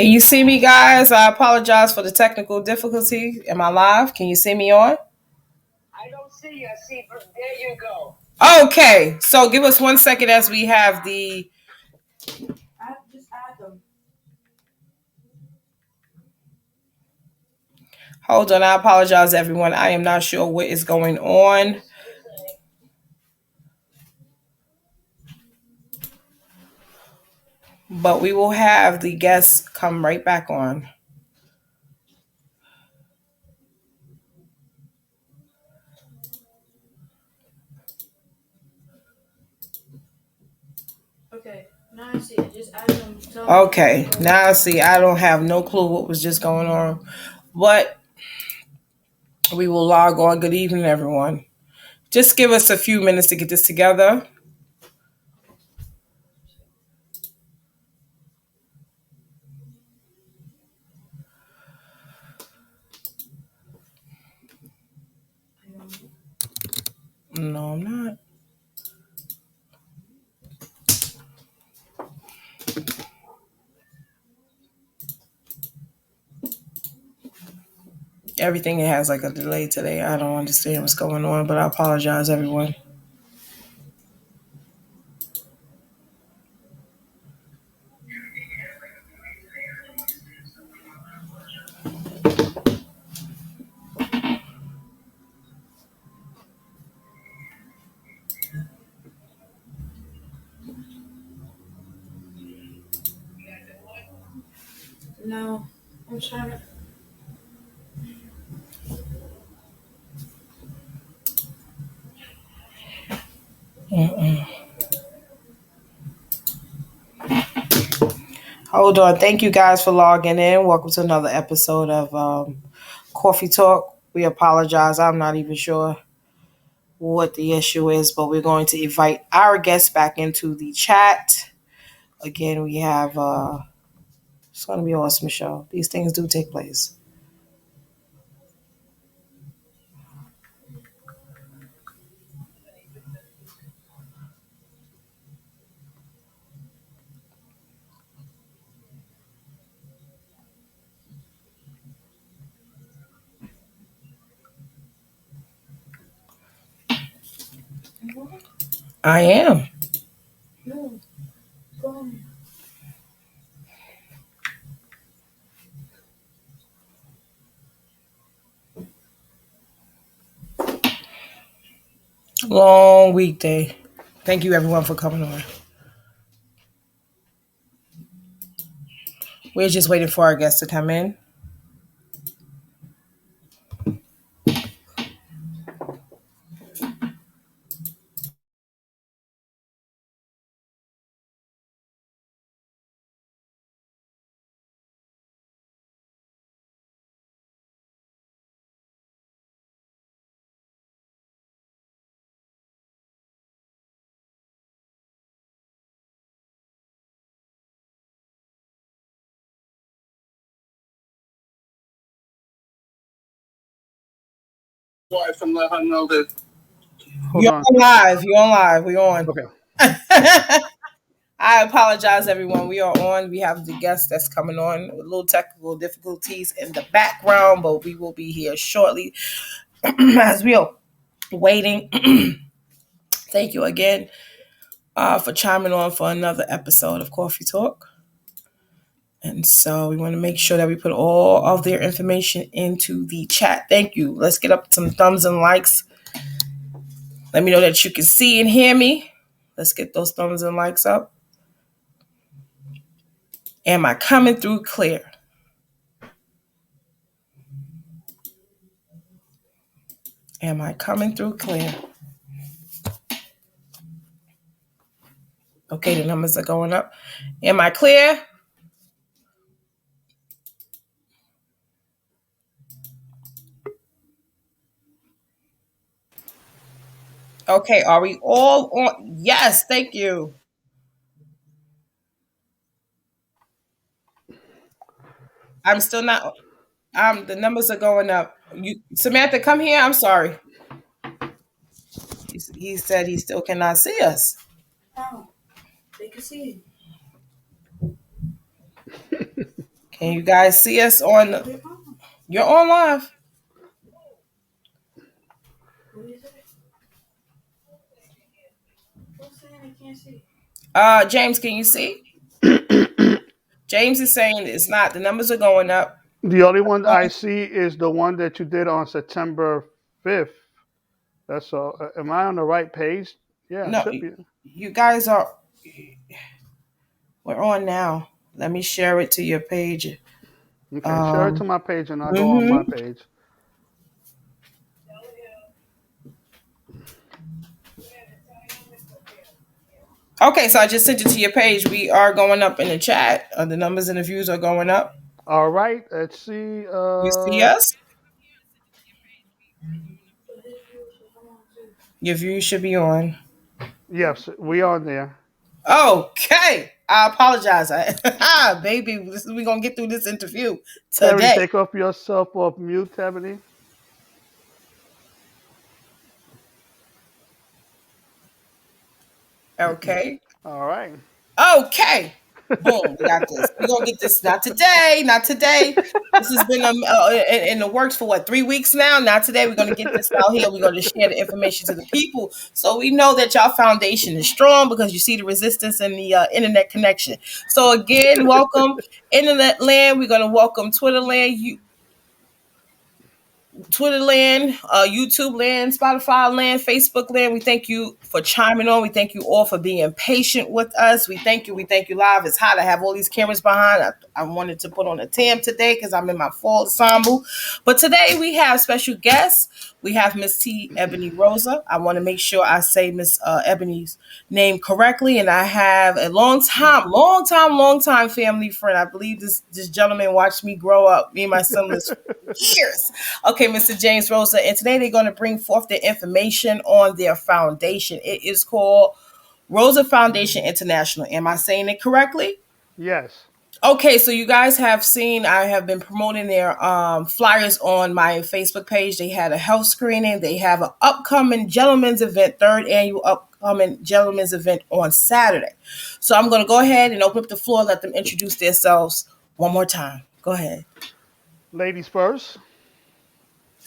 Can you see me, guys? I apologize for the technical difficulty. Am I live? Can you see me on? I don't see you. I see. There you go. Okay, so give us 1 second as we have the. I just add them. Hold on, I apologize, everyone. I am not sure what is going on. But we will have the guests come right back on. Okay, now I see it. Just add them. Okay, now I see. I don't have no clue what was just going on. But we will log on. Good evening, everyone. Just give us a few minutes to get this together. No, I'm not. Everything has like a delay today. I don't understand what's going on, but I apologize, everyone. No, I'm trying to. Hold on. Thank you guys for logging in. Welcome to another episode of Coffee Talk. We apologize. I'm not even sure what the issue is, but we're going to invite our guests back into the chat. Again, we have it's going to be awesome show. These things do take place. I am. No, go on. Long weekday. Thank you, everyone, for coming on. We're just waiting for our guests to come in. Wife and let her know that. You're on live. You're on live. We're on. Okay. I apologize, everyone. We are on. We have the guest that's coming on with little technical difficulties in the background, but we will be here shortly as we are waiting. Thank you again for chiming on for another episode of Coffee Talk. And so we want to make sure that we put all of their information into the chat. Thank you. Let's get up some thumbs and likes. Let me know that you can see and hear me. Let's get those thumbs and likes up. Am I coming through clear? Am I coming through clear? Okay, the numbers are going up. Am I clear? Okay, are we all on? Yes, thank you. I'm still not. The numbers are going up. You, Samantha, come here. I'm sorry. He said he still cannot see us. No, they can see Can you guys see us on? We're on. You're on live. What is it? Who's saying they can't see? James, can you see? James is saying it's not. The numbers are going up. The only one I see is the one that you did on September 5th. That's all. Am I on the right page? Yeah, it No, should be. you guys are. We're on now. Let me share it to your page. Okay, share it to Um. my page and I'll go on my hmm page. Okay, so I just sent it to your page. We are going up in the chat. The numbers and the views are going up. All right, let's see. You see us? So his viewers will come on too. Your views should be on. Yes, we on there. Okay. I apologize. Baby, we're going to get through this interview Terry, today. take off yourself off mute, Ebony. Okay. All right. Okay. Boom. We got this. We're going to get this. Not today. Not today. This has been in the works for what, 3 weeks now? Not today. We're going to get this out here. We're going to share the information to the people so we know that y'all foundation is strong because you see the resistance in the internet connection. So, again, welcome, Internet Land. We're going to welcome Twitter Land. Twitter land, YouTube land, Spotify land, Facebook land. We thank you for chiming on. We thank you all for being patient with us. We thank you. We thank you live. It's hot. I have all these cameras behind. I wanted to put on a tam today because I'm in my fall ensemble. But today we have special guests. We have Miss T. Ebony Rosa. I want to make sure I say Miss Ebony's name correctly. And I have a long time family friend. I believe this gentleman watched me grow up. Me and my son was years. Okay, Mr. James Rosa, and today they're going to bring forth the information on their foundation. It is called Rosa Foundation International. Am I saying it correctly? Yes. Okay, so you guys have seen I have been promoting their flyers on my Facebook page. They had a health screening. They have an upcoming gentleman's event, third annual upcoming gentleman's event on Saturday. So I'm going to go ahead and open up the floor, let them introduce themselves one more time. Go ahead. Ladies first.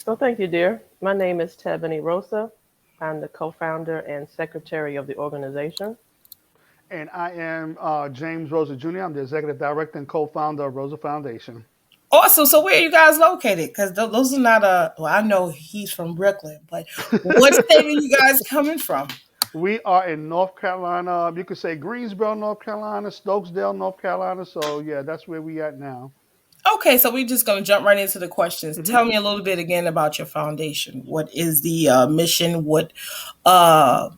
Well, thank you, dear. My name is Tebony Rosa. I'm the co-founder and secretary of the organization. And I am James Rosa Jr. I'm the executive director and co-founder of Rosa Foundation. Awesome. So where are you guys located? Because those are not well, I know he's from Brooklyn, but what state are you guys coming from? We are in North Carolina. You could say Greensboro, North Carolina, Stokesdale, North Carolina. So yeah, that's where we at now. Okay, so we're just going to jump right into the questions. hmm Tell me a little bit again about your foundation. What is the mission? Uh,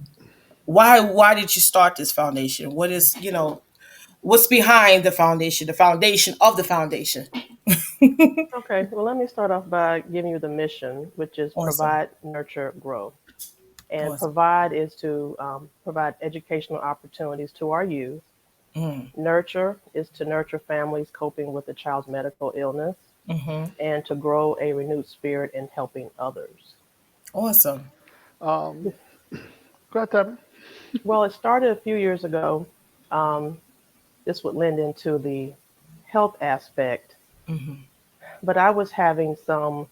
why did you start this foundation? What is, what's behind the foundation of the foundation? Okay, well, let me start off by giving you the mission, which is Awesome. provide, nurture, grow. And Awesome. provide is to provide educational opportunities to our youth. Mm, Nurture is to nurture families coping with a child's medical illness mm-hmm. and to grow a renewed spirit in helping others. Awesome. Um, Go ahead, Tevin. Well, it started a few years ago. Um, this would lend into the health aspect, Mm-hmm. but I was having some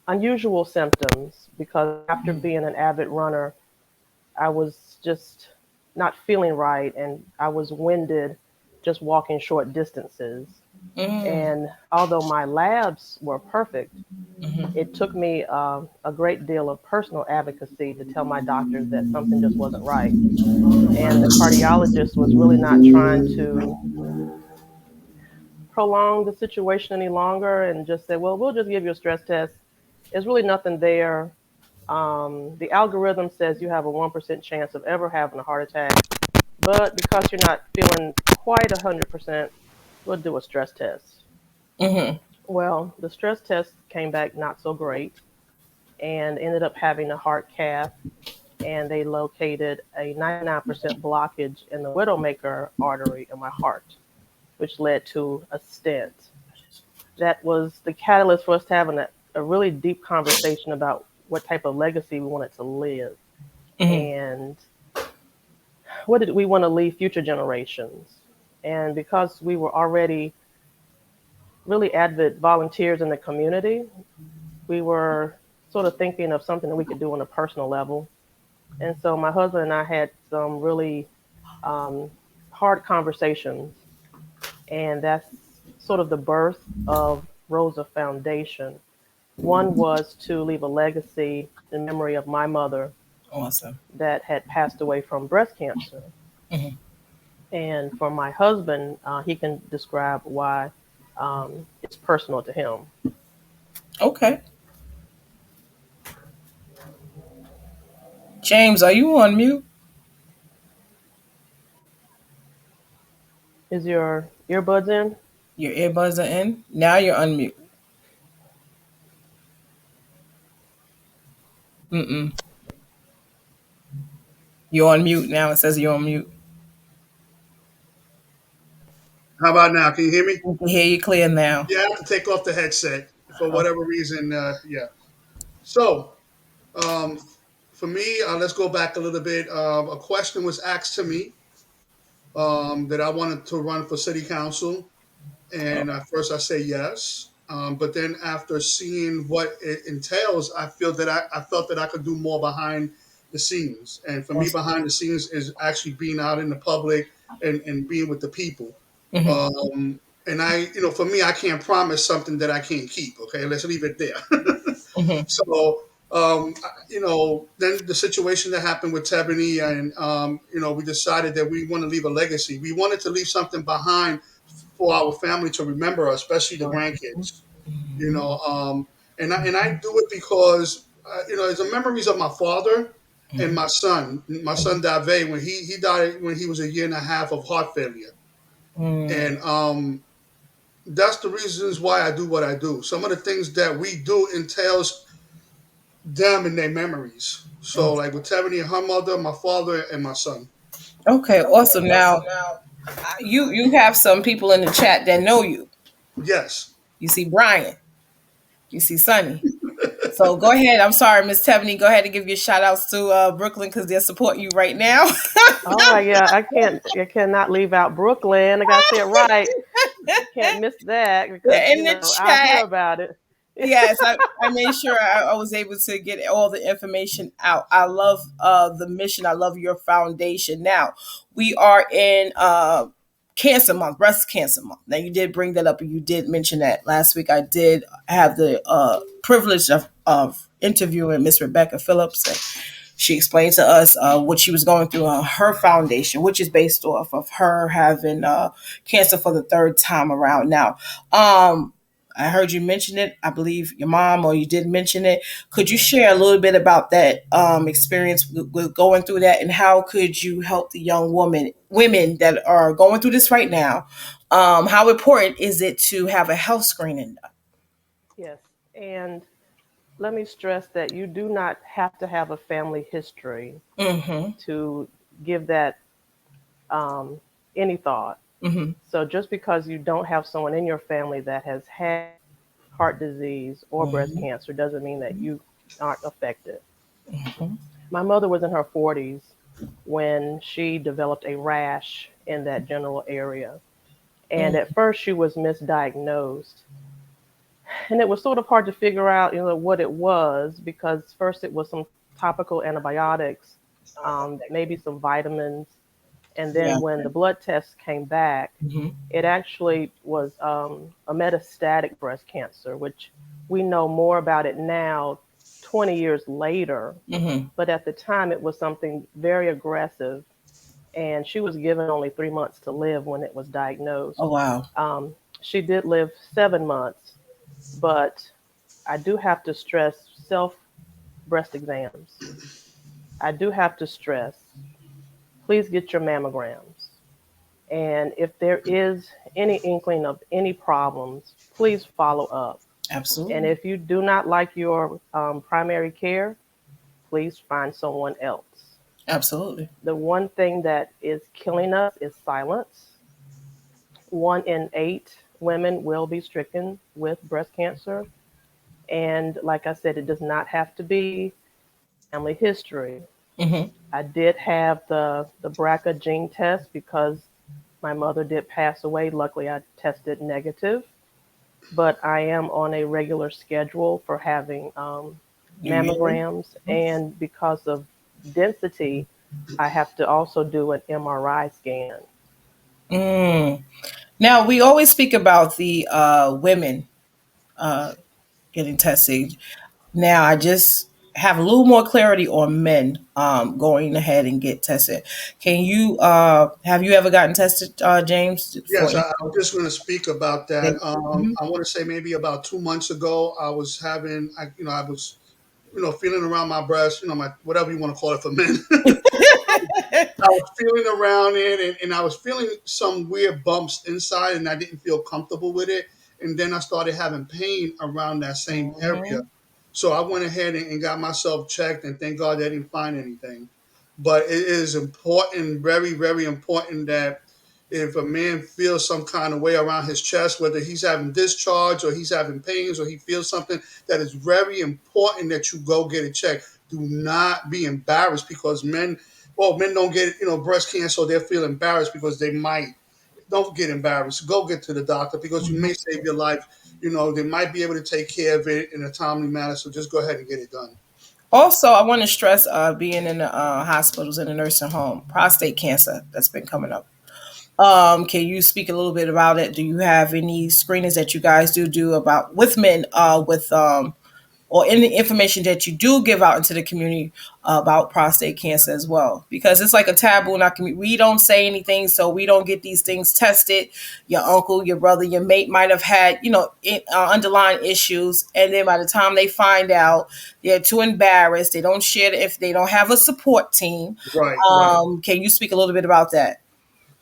unusual symptoms because after being an avid runner, I was just not feeling right and I was winded just walking short distances. Mm, And although my labs were perfect, mm-hmm. it took me a great deal of personal advocacy to tell my doctors that something just wasn't right. And the cardiologist was really not trying to prolong the situation any longer and just said, well, we'll just give you a stress test. There's really nothing there. The algorithm says you have a 1% chance of ever having a heart attack, but because you're not feeling quite 100%, we'll do a stress test. Mm-hmm. Well, the stress test came back not so great and ended up having a heart cath, and they located a 99% blockage in the widowmaker artery in my heart, which led to a stent. That was the catalyst for us to having a really deep conversation about what type of legacy we wanted to live Mm-hmm. and what did we want to leave future generations. And because we were already really avid volunteers in the community. We were sort of thinking of something that we could do on a personal level. And so my husband and I had some really um, hard conversations, and that's sort of the birth of Rosa Foundation. One was to leave a legacy in memory of my mother Awesome. that had passed away from breast cancer. Mhm. And for my husband, he can describe why it's personal to him. Okay. James, are you on mute? Is your earbuds in? Your earbuds are in. Now you're on mute. Mm-mm. You're on mute now. It says you're on mute. How about now? Can you hear me? We can hear you clear now. Yeah, I have to take off the headset for Oh, whatever reason. Yeah. So, um, for me, let's go back a little bit. A question was asked to me that I wanted to run for city council, oh, and at first I say yes. But then after seeing what it entails, I felt that I could do more behind the scenes. And for me, awesome. behind the scenes is actually being out in the public and being with the people. Hmm. And for me, I can't promise something that I can't keep. Okay, let's leave it there. Hmm. So, then the situation that happened with Tebony, and we decided that we want to leave a legacy. We wanted to leave something behind for our family to remember, especially the grandkids. You Hmm. know, and I do it because it's the memories of my father and my son. My son Dave, when he died when he was a year and a half of heart failure, Hmm. and that's the reasons why I do what I do. Some of the things that we do entails them and their memories. So, like with Tiffany and her mother, my father, and my son. Okay, awesome. Now, you have some people in the chat that know you. Yes. You see Brian. You see Sonny. So go ahead. I'm sorry, Miss Tebney. Go ahead and give your shout outs to Brooklyn because they're supporting you right now. Oh yeah, I cannot leave out Brooklyn. I gotta say it right. Can't miss that because They're in the I'll hear chat. about it. Yes, I made sure I was able to get all the information out. I love the mission. I love your foundation. Now, we are in cancer month, breast cancer month. Now, you did bring that up and you did mention that last week. I did have the privilege of interviewing Miss Rebecca Phillips. And she explained to us what she was going through on her foundation, which is based off of her having cancer for the third time around now. I heard you mention it. I believe your mom, or you did mention it. Could you Yeah. share a little bit about that experience with going through that, and how could you help the young women that are going through this right now? How important is it to have a health screening Yes. And let me stress that you do not have to have a family history done? Mm-hmm. to give that um, any thought. Mm-hmm. So just because you don't have someone in your family that has had heart disease or breast Mm-hmm. cancer doesn't mean that you aren't affected. Mm-hmm. My mother was in her 40s when she developed a rash in that general area. And at first she was misdiagnosed. And it was sort of hard to figure out, what it was because first it was some topical antibiotics, maybe some vitamins. And Yeah. then when the blood tests came back, Mm-hmm. it actually was a metastatic breast cancer, which we know more about it now, 20 years later. Mm-hmm. But at the time, it was something very aggressive. And she was given only 3 months to live when it was diagnosed. Oh wow. She did live 7 months, but I do have to stress self breast exams. I do have to stress, please get your mammograms. And if there is any inkling of any problems, please follow up. And Absolutely. if you do not like your primary care, please find someone else. Absolutely. The one thing that is killing us is silence. 1 in 8 women will be stricken with breast cancer. And like I said, it does not have to be family history. Mm-hmm. I did have the BRCA gene test because my mother did pass away. Luckily, I tested negative. but I am on a regular schedule for having You really? mammograms, and because of density, I have to also do an MRI scan. Mm. Now we always speak about the women uh, getting tested. Now I just have a little more clarity on men going ahead and get tested. Can you have you ever gotten tested, James? For Yes, I was just going to speak about that. Mhm. I want to say maybe about 2 months ago, I was having, I was, feeling around my breast, my whatever you want to call it for men. I was feeling around it, and I was feeling some weird bumps inside, and I didn't feel comfortable with it. And then I started having pain around that same area. Mhm. So I went ahead and got myself checked, and thank God they didn't find anything. But it is important, very, very important, that if a man feels some kind of way around his chest, whether he's having discharge or he's having pains or he feels something, that is very important that you go get it checked. Do not be embarrassed because men don't get, breast cancer, so they'll feel embarrassed because they might. Don't get embarrassed. Go get to the doctor because you may save your life. They might be able to take care of it in a timely manner. So just go ahead and get it done. Also, I want to stress being in the hospitals and the nursing home, prostate cancer that's been coming up. Can you speak a little bit about it? Do you have any screenings that you guys do about with men with or any information that you do give out into the community about prostate cancer as well? Because it's like a taboo in our community. We don't say anything, so we don't get these things tested. Your uncle, your brother, your mate might have had, underlying issues, and then by the time they find out, they're too embarrassed. They don't share it if they don't have a support team. Right, right. Can you speak a little bit about that?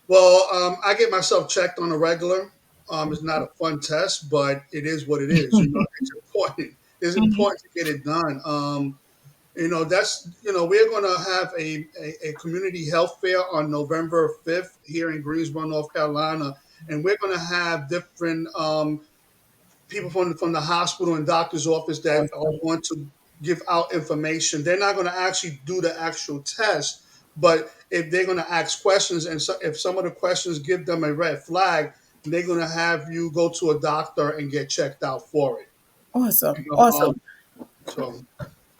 Well, I get myself checked on a regular. It's not a fun test, but it is what it is. It's important. It's important to get it done. We're going to have a community health fair on November 5th here in Greensboro, North Carolina. And we're going to have different people from the hospital and doctor's office that are Awesome. going to give out information. They're not going to actually do the actual test, but if they're going to ask questions, and so if some of the questions give them a red flag, they're going to have you go to a doctor and get checked out for it. Awesome. You know, Awesome. so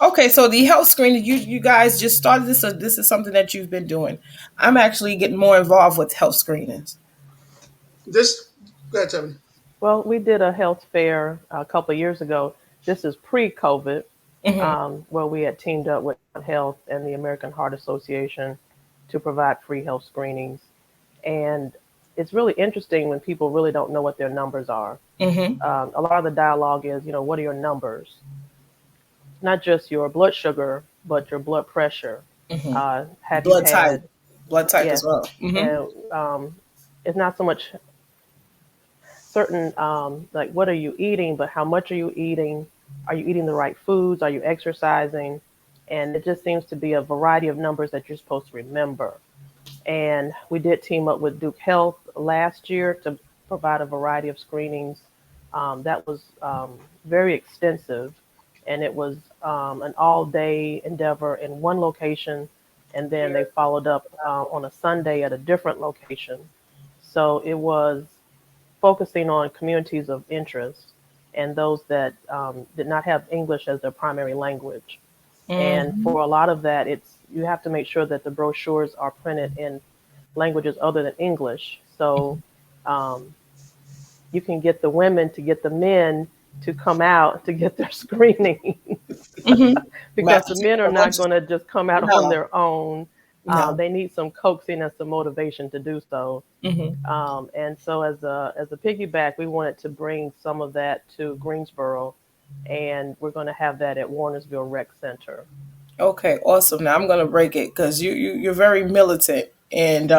Okay, so the health screening, you guys just started this, or this is something that you've been doing? I'm actually getting more involved with health screenings. this, go ahead, Tevin. Well, we did a health fair a couple of years ago. This is pre-COVID, Hmm. where we had teamed up with Health and the American Heart Association to provide free health screenings. And it's really interesting when people really don't know what their numbers are. Hmm. A lot of the dialogue is, what are your numbers? Not just your blood sugar, but your blood pressure. Hmm. Have you Blood type, had, blood type as yes, well. Hmm. and it's not so much certain like what are you eating, but how much are you eating? Are you eating the right foods? Are you exercising? And it just seems to be a variety of numbers that you're supposed to remember. And we did team up with Duke Health last year to provide a variety of screenings. That was very extensive, and it was an all-day endeavor in one location, and then they followed up on a Sunday at a different location. So it was focusing on communities of interest and those that did not have English as their primary language. And Hmm. for a lot of that, it's you have to make sure that the brochures are printed in languages other than English. So um, you can get the women to get the men to come out to get their screening Hmm. because the men are not going to just come out on No, their own. no. They need some coaxing and some motivation to do so. Hmm. And so as a piggyback, we wanted to bring some of that to Greensboro, and we're going to have that at Warnersville Rec Center. Okay, awesome. Now I'm gonna break it because you're very militant, and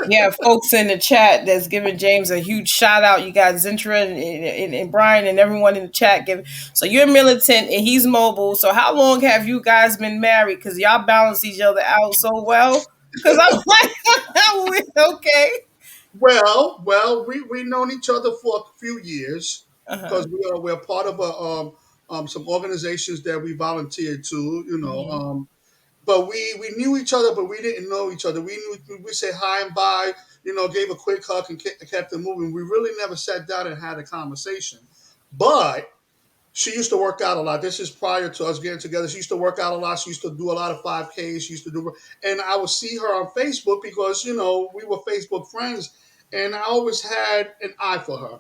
we have folks in the chat that's giving James a huge shout out. You got Zentra and Brian and everyone in the chat give. So you're militant and he's mobile. So how long have you guys been married? Because y'all balance each other out so well. Because I'm like, okay. Well, we known each other for a few years Uh huh. because we're part of some organizations that we volunteered to. But we knew each other, but we didn't know each other. We say hi and bye. gave a quick hug and kept it moving. We really never sat down and had a conversation. But she used to work out a lot. This is prior to us getting together. She used to work out a lot. She used to do a lot of 5Ks. She used to do, and I would see her on Facebook because we were Facebook friends, and I always had an eye for her.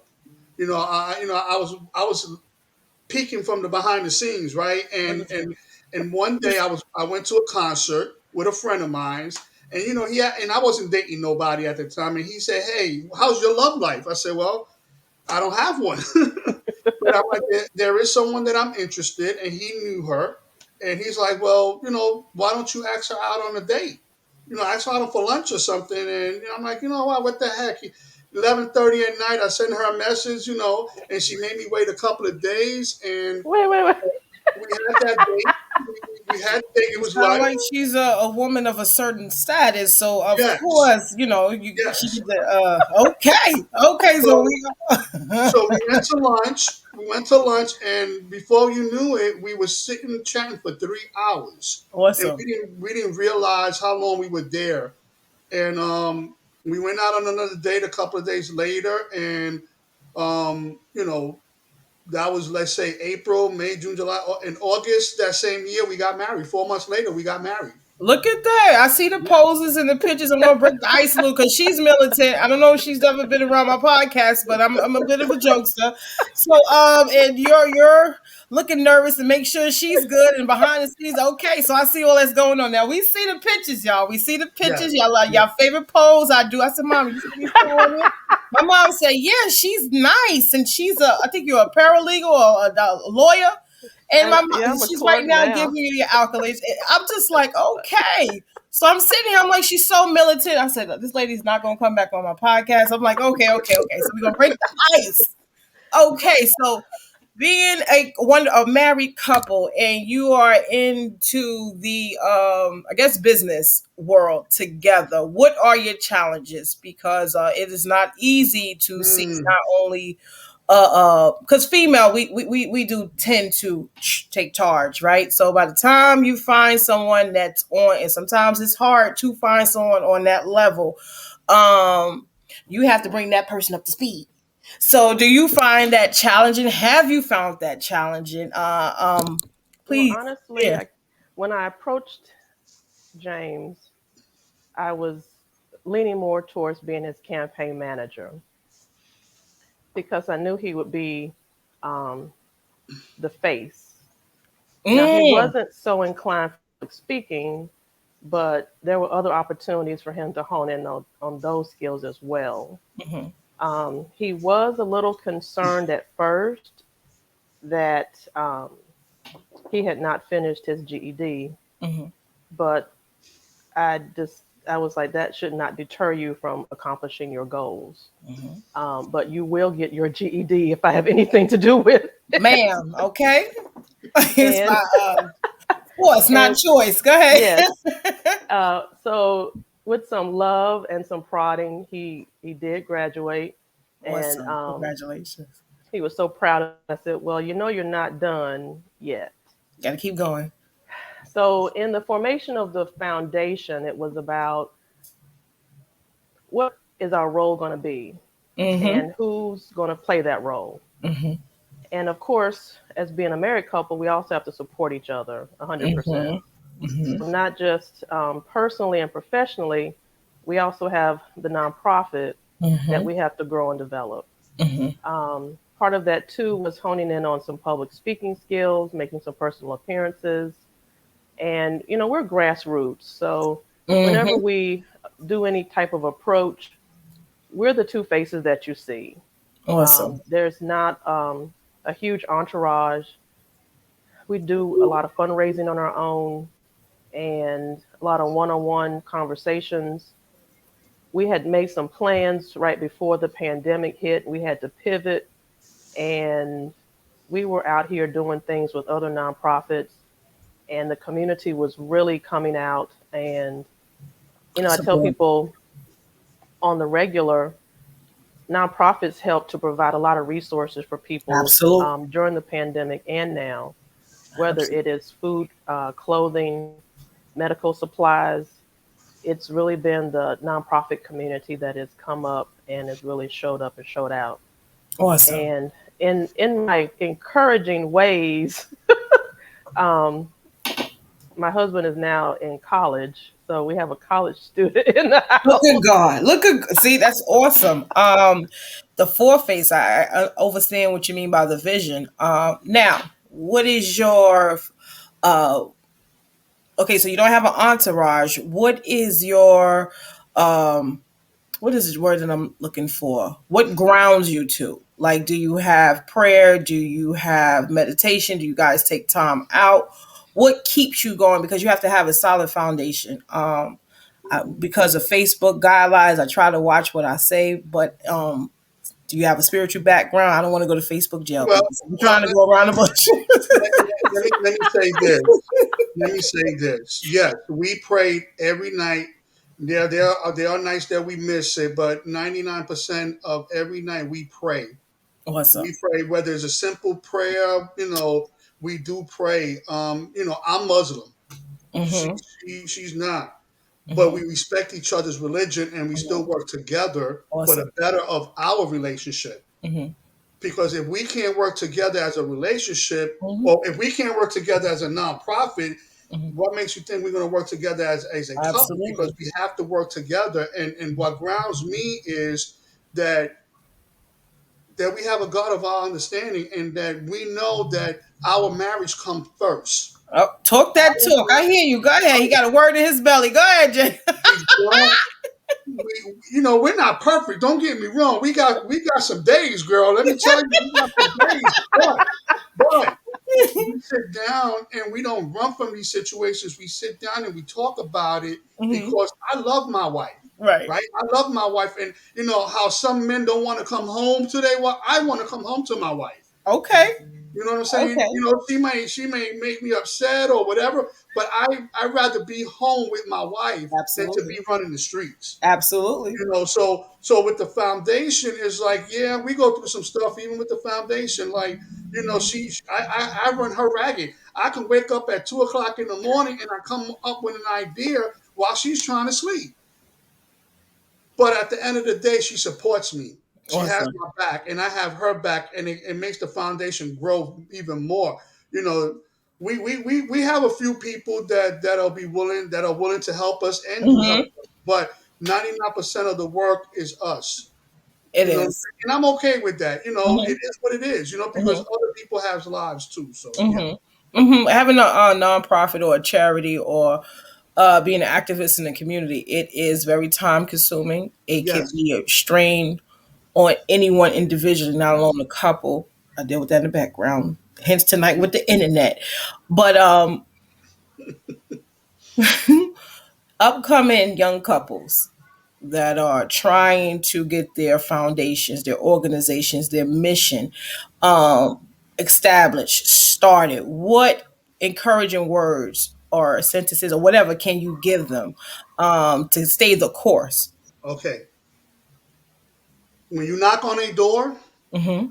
I was peeking from the behind the scenes, right? And one day I went to a concert with a friend of mine's, and and I wasn't dating nobody at the time, and he said, "Hey, how's your love life?" I said, "Well, I don't have one." But I'm like, there is someone that I'm interested, and he knew her, and he's like, well, why don't you ask her out on a date? Ask her out for lunch or something. And I'm like, what the heck? 11:30 at night, I sent her a message, and she made me wait a couple of days, and Wait. we had that date. We had the date. It It was sounds like, like she's a woman of a certain status, so of yes, course, she yes. did the okay, okay. So So we So we went to lunch. We went to lunch, and before you knew it, we were sitting chatting for 3 hours, and we awesome. didn't realize how long we were there. And we went out on another date a couple of days later, and um, you know that was, let's say, April, May, June, July. In August that same year, we got married. 4 months later, we got married. Look at that. I see the poses and the pictures. I'm gonna break the ice a little because she's militant. I don't know if she's ever been around my podcast, but I'm a bit of a jokester. So and you're looking nervous to make sure she's good and behind the scenes okay. So I see all that's going on now. We see the pictures, y'all. We see the pictures. Yes, Y'all like yes. y'all favorite pose. I do. I said, Mom, you see me still on it? My mom said, yeah, she's nice, and I think you're a paralegal or a lawyer. And my mom, Yeah, I'm a she's right clerk now giving now. you your accolades. I'm just like, okay. So I'm sitting here, I'm like, she's so militant. I said, this lady's not gonna come back on my podcast. I'm like, okay. So we're gonna break the ice. Okay, so being a married couple and you are into the I guess business world together, what are your challenges? Because it is not easy to see Mm, not only because female we do tend to take charge, right? So by the time you find someone that's on, and sometimes it's hard to find someone on that level, um you have to bring that person up to speed. So do you find that challenging? Have you found that challenging? Well, Please. honestly, Yeah. when I approached James, I was leaning more towards being his campaign manager because I knew he would be um, the face. Now, he Mm. wasn't so inclined for public speaking, but there were other opportunities for him to hone in on those skills as well. Hmm. He was a little concerned at first that he had not finished his GED, Hmm. but I was like, that should not deter you from accomplishing your goals. Hmm. But you will get your GED if I have anything to do with it. Ma'am, okay. It's And my force, not and choice. Go ahead. yes, so with some love and some prodding, he did graduate, and Awesome. Congratulations. he was so proud of me. I said, well, you're not done yet. Gotta keep going. So in the formation of the foundation, it was about what is our role going to be Mm-hmm. and who's going to play that role. Mm-hmm. And of course, as being a married couple, we also have to support each other 100%. Mm-hmm. Mm-hmm. So not just personally and professionally, we also have the nonprofit that Mm-hmm. we have to grow and develop. Mm-hmm. Part of that too was honing in on some public speaking skills, making some personal appearances. And, we're grassroots. So whenever Mm-hmm. we do any type of approach, we're the two faces that you see. Awesome. There's not a huge entourage. We do a lot of fundraising on our own and a lot of one on one conversations. We had made some plans right before the pandemic hit. We had to pivot, and we were out here doing things with other nonprofits, and the community was really coming out. And, I tell Support. people on the regular, nonprofits help to provide a lot of resources for people Absolute. during the pandemic and now, whether Absolute. it is food, clothing, medical supplies. it's really been the nonprofit community that has come up and has really showed up and showed out. Awesome. And in my encouraging ways, um, my husband is now in college, so we have a college student in the Look house. at God. Look at see, that's awesome. The foreface, I understand what you mean by the vision. Now, what is your uh okay, so you don't have an entourage. What is your um what is the word that I'm looking for? What grounds you to? Like, do you have prayer? Do you have meditation? Do you guys take time out? What keeps you going? Because you have to have a solid foundation. Because of Facebook guidelines, I try to watch what I say, but do you have a spiritual background? I don't want to go to Facebook jail, Well, people. So I'm well, trying to go around the bush. let me say this. Let me say this. Yes, we pray every night. There are nights that we miss it, but 99% of every night we pray. Awesome. We pray, whether it's a simple prayer, we do pray. I'm Muslim. She, Mm-hmm. she's not, but Mm-hmm. we respect each other's religion and we still Mm-hmm. work together for the Awesome. better of our relationship. Mm-hmm. Because if we can't work together as a relationship, Mm-hmm. or if we can't work together as a nonprofit, Mm-hmm. what makes you think we're going to work together as a couple? Because Absolutely. we have to work together. And what grounds me is that that we have a God of our understanding and that we know that our marriage comes first. Oh, talk that Our talk. I hear you. Go ahead. He got a word in his belly. Go ahead, Jay. marriage don't we're not perfect. Don't get me wrong. We got some days, girl. Let me tell you, we got some days. But we sit down and we don't run from these situations. We sit down and we talk about it Hmm. because I love my wife. Right. Right? I love my wife, and you know how some men don't want to come home today. Well, I want to come home to my wife. Okay. You know what I'm saying? Okay. She may make me upset or whatever, but I'd rather be home with my wife than to be Absolutely. running the streets. Absolutely. So with the foundation is like, yeah, we go through some stuff even with the foundation. Like, I run her ragged. I can wake up at 2 o'clock in the morning and I come up with an idea while she's trying to sleep. But at the end of the day, she supports me. She has Awesome. my back, and I have her back, and it makes the foundation grow even more. You know, we have a few people that are willing to help us and do help Hmm. us, but 99% of the work is us. It You know, is. and I'm okay with that. It Mm-hmm. is what it is. Because Mm-hmm. other people have lives too. So yeah, Mm-hmm. Mm-hmm. Having a nonprofit or a charity or being an activist in the community, it is very time consuming. It can yes, be a strain on anyone individually, not alone a couple. I deal with that in the background. Hence tonight with the internet. But upcoming young couples that are trying to get their foundations, their organizations, their mission established, started, what encouraging words or sentences or whatever can you give them to stay the course? okay. When you knock on a door Mm-hmm.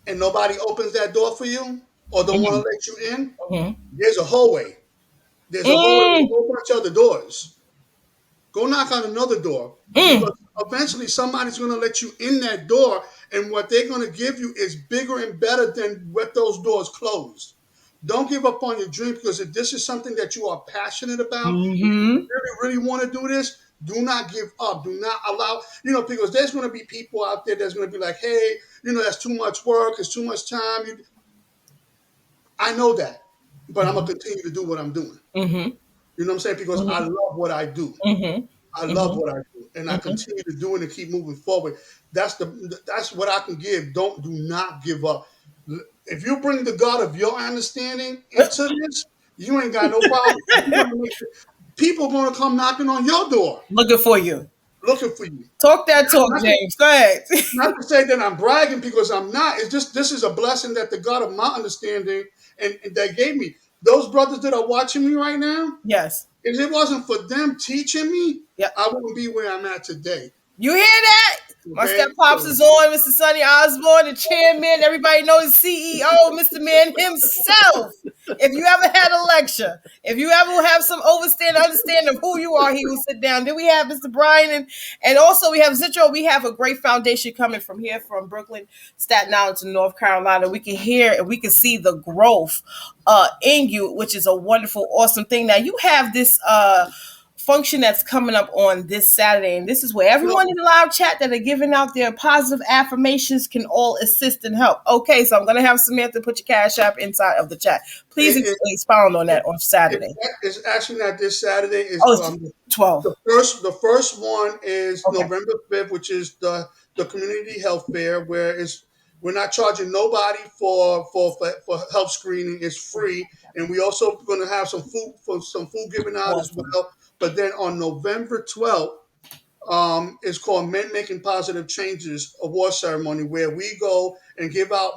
and nobody opens that door for you or don't want Mm-hmm. to let you in, Mm-hmm. there's a hallway. There's a Mm, whole bunch of other doors. Go knock on another door mm, because eventually somebody's going to let you in that door, and what they're going to give you is bigger and better than what those doors closed. Don't give up on your dream because if this is something that you are passionate about, and you mm-hmm. really, really want to do this, do not give up. Do not allow, because there's going to be people out there that's going to be like, hey, that's too much work. It's too much time. I know that, but I'm going to continue to do what I'm doing. Mm-hmm. You know what I'm saying? Because I Mm-hmm. love what I do. Mm-hmm. I love Mm-hmm. what I do, and I Mm-hmm. continue to do it and keep moving forward. That's what I can give. Do not give up. If you bring the God of your understanding into this, you ain't got no problem. People going to come knocking on your door, Looking for you. looking for you. Talk that talk, Not to, James. Go ahead. not to say that I'm bragging because I'm not. It's just this is a blessing that the God of my understanding and that gave me. Those brothers that are watching me right now, Yes. if it wasn't for them teaching me, Yep. I wouldn't be where I'm at today. You hear that? My Okay, step pops so is on, Mr. Sonny Osborne, the chairman. Everybody knows CEO, Mr. Man himself. If you ever had a lecture, if you ever have some understanding of who you are, he will sit down. Then we have Mr. Brian, and also we have Zitro. We have a great foundation coming from here, from Brooklyn, Staten Island to North Carolina. We can hear and we can see the growth in you, which is a wonderful, awesome thing. Now you have this function that's coming up on this Saturday, and this is where you know, everyone in the live chat that are giving out their positive affirmations can all assist and help. Okay, so I'm gonna have Samantha put your cash app inside of the chat. Please it, expound on it, that on Saturday. it's actually not this Saturday. Oh, Is it's 12. the first one is Okay. November 5th, which is the community health fair, where it's we're not charging nobody for health screening. It's free, and we also going to have some food given out as Awesome. well. But then on November 12th, is called Men Making Positive Changes award ceremony, where we go and give out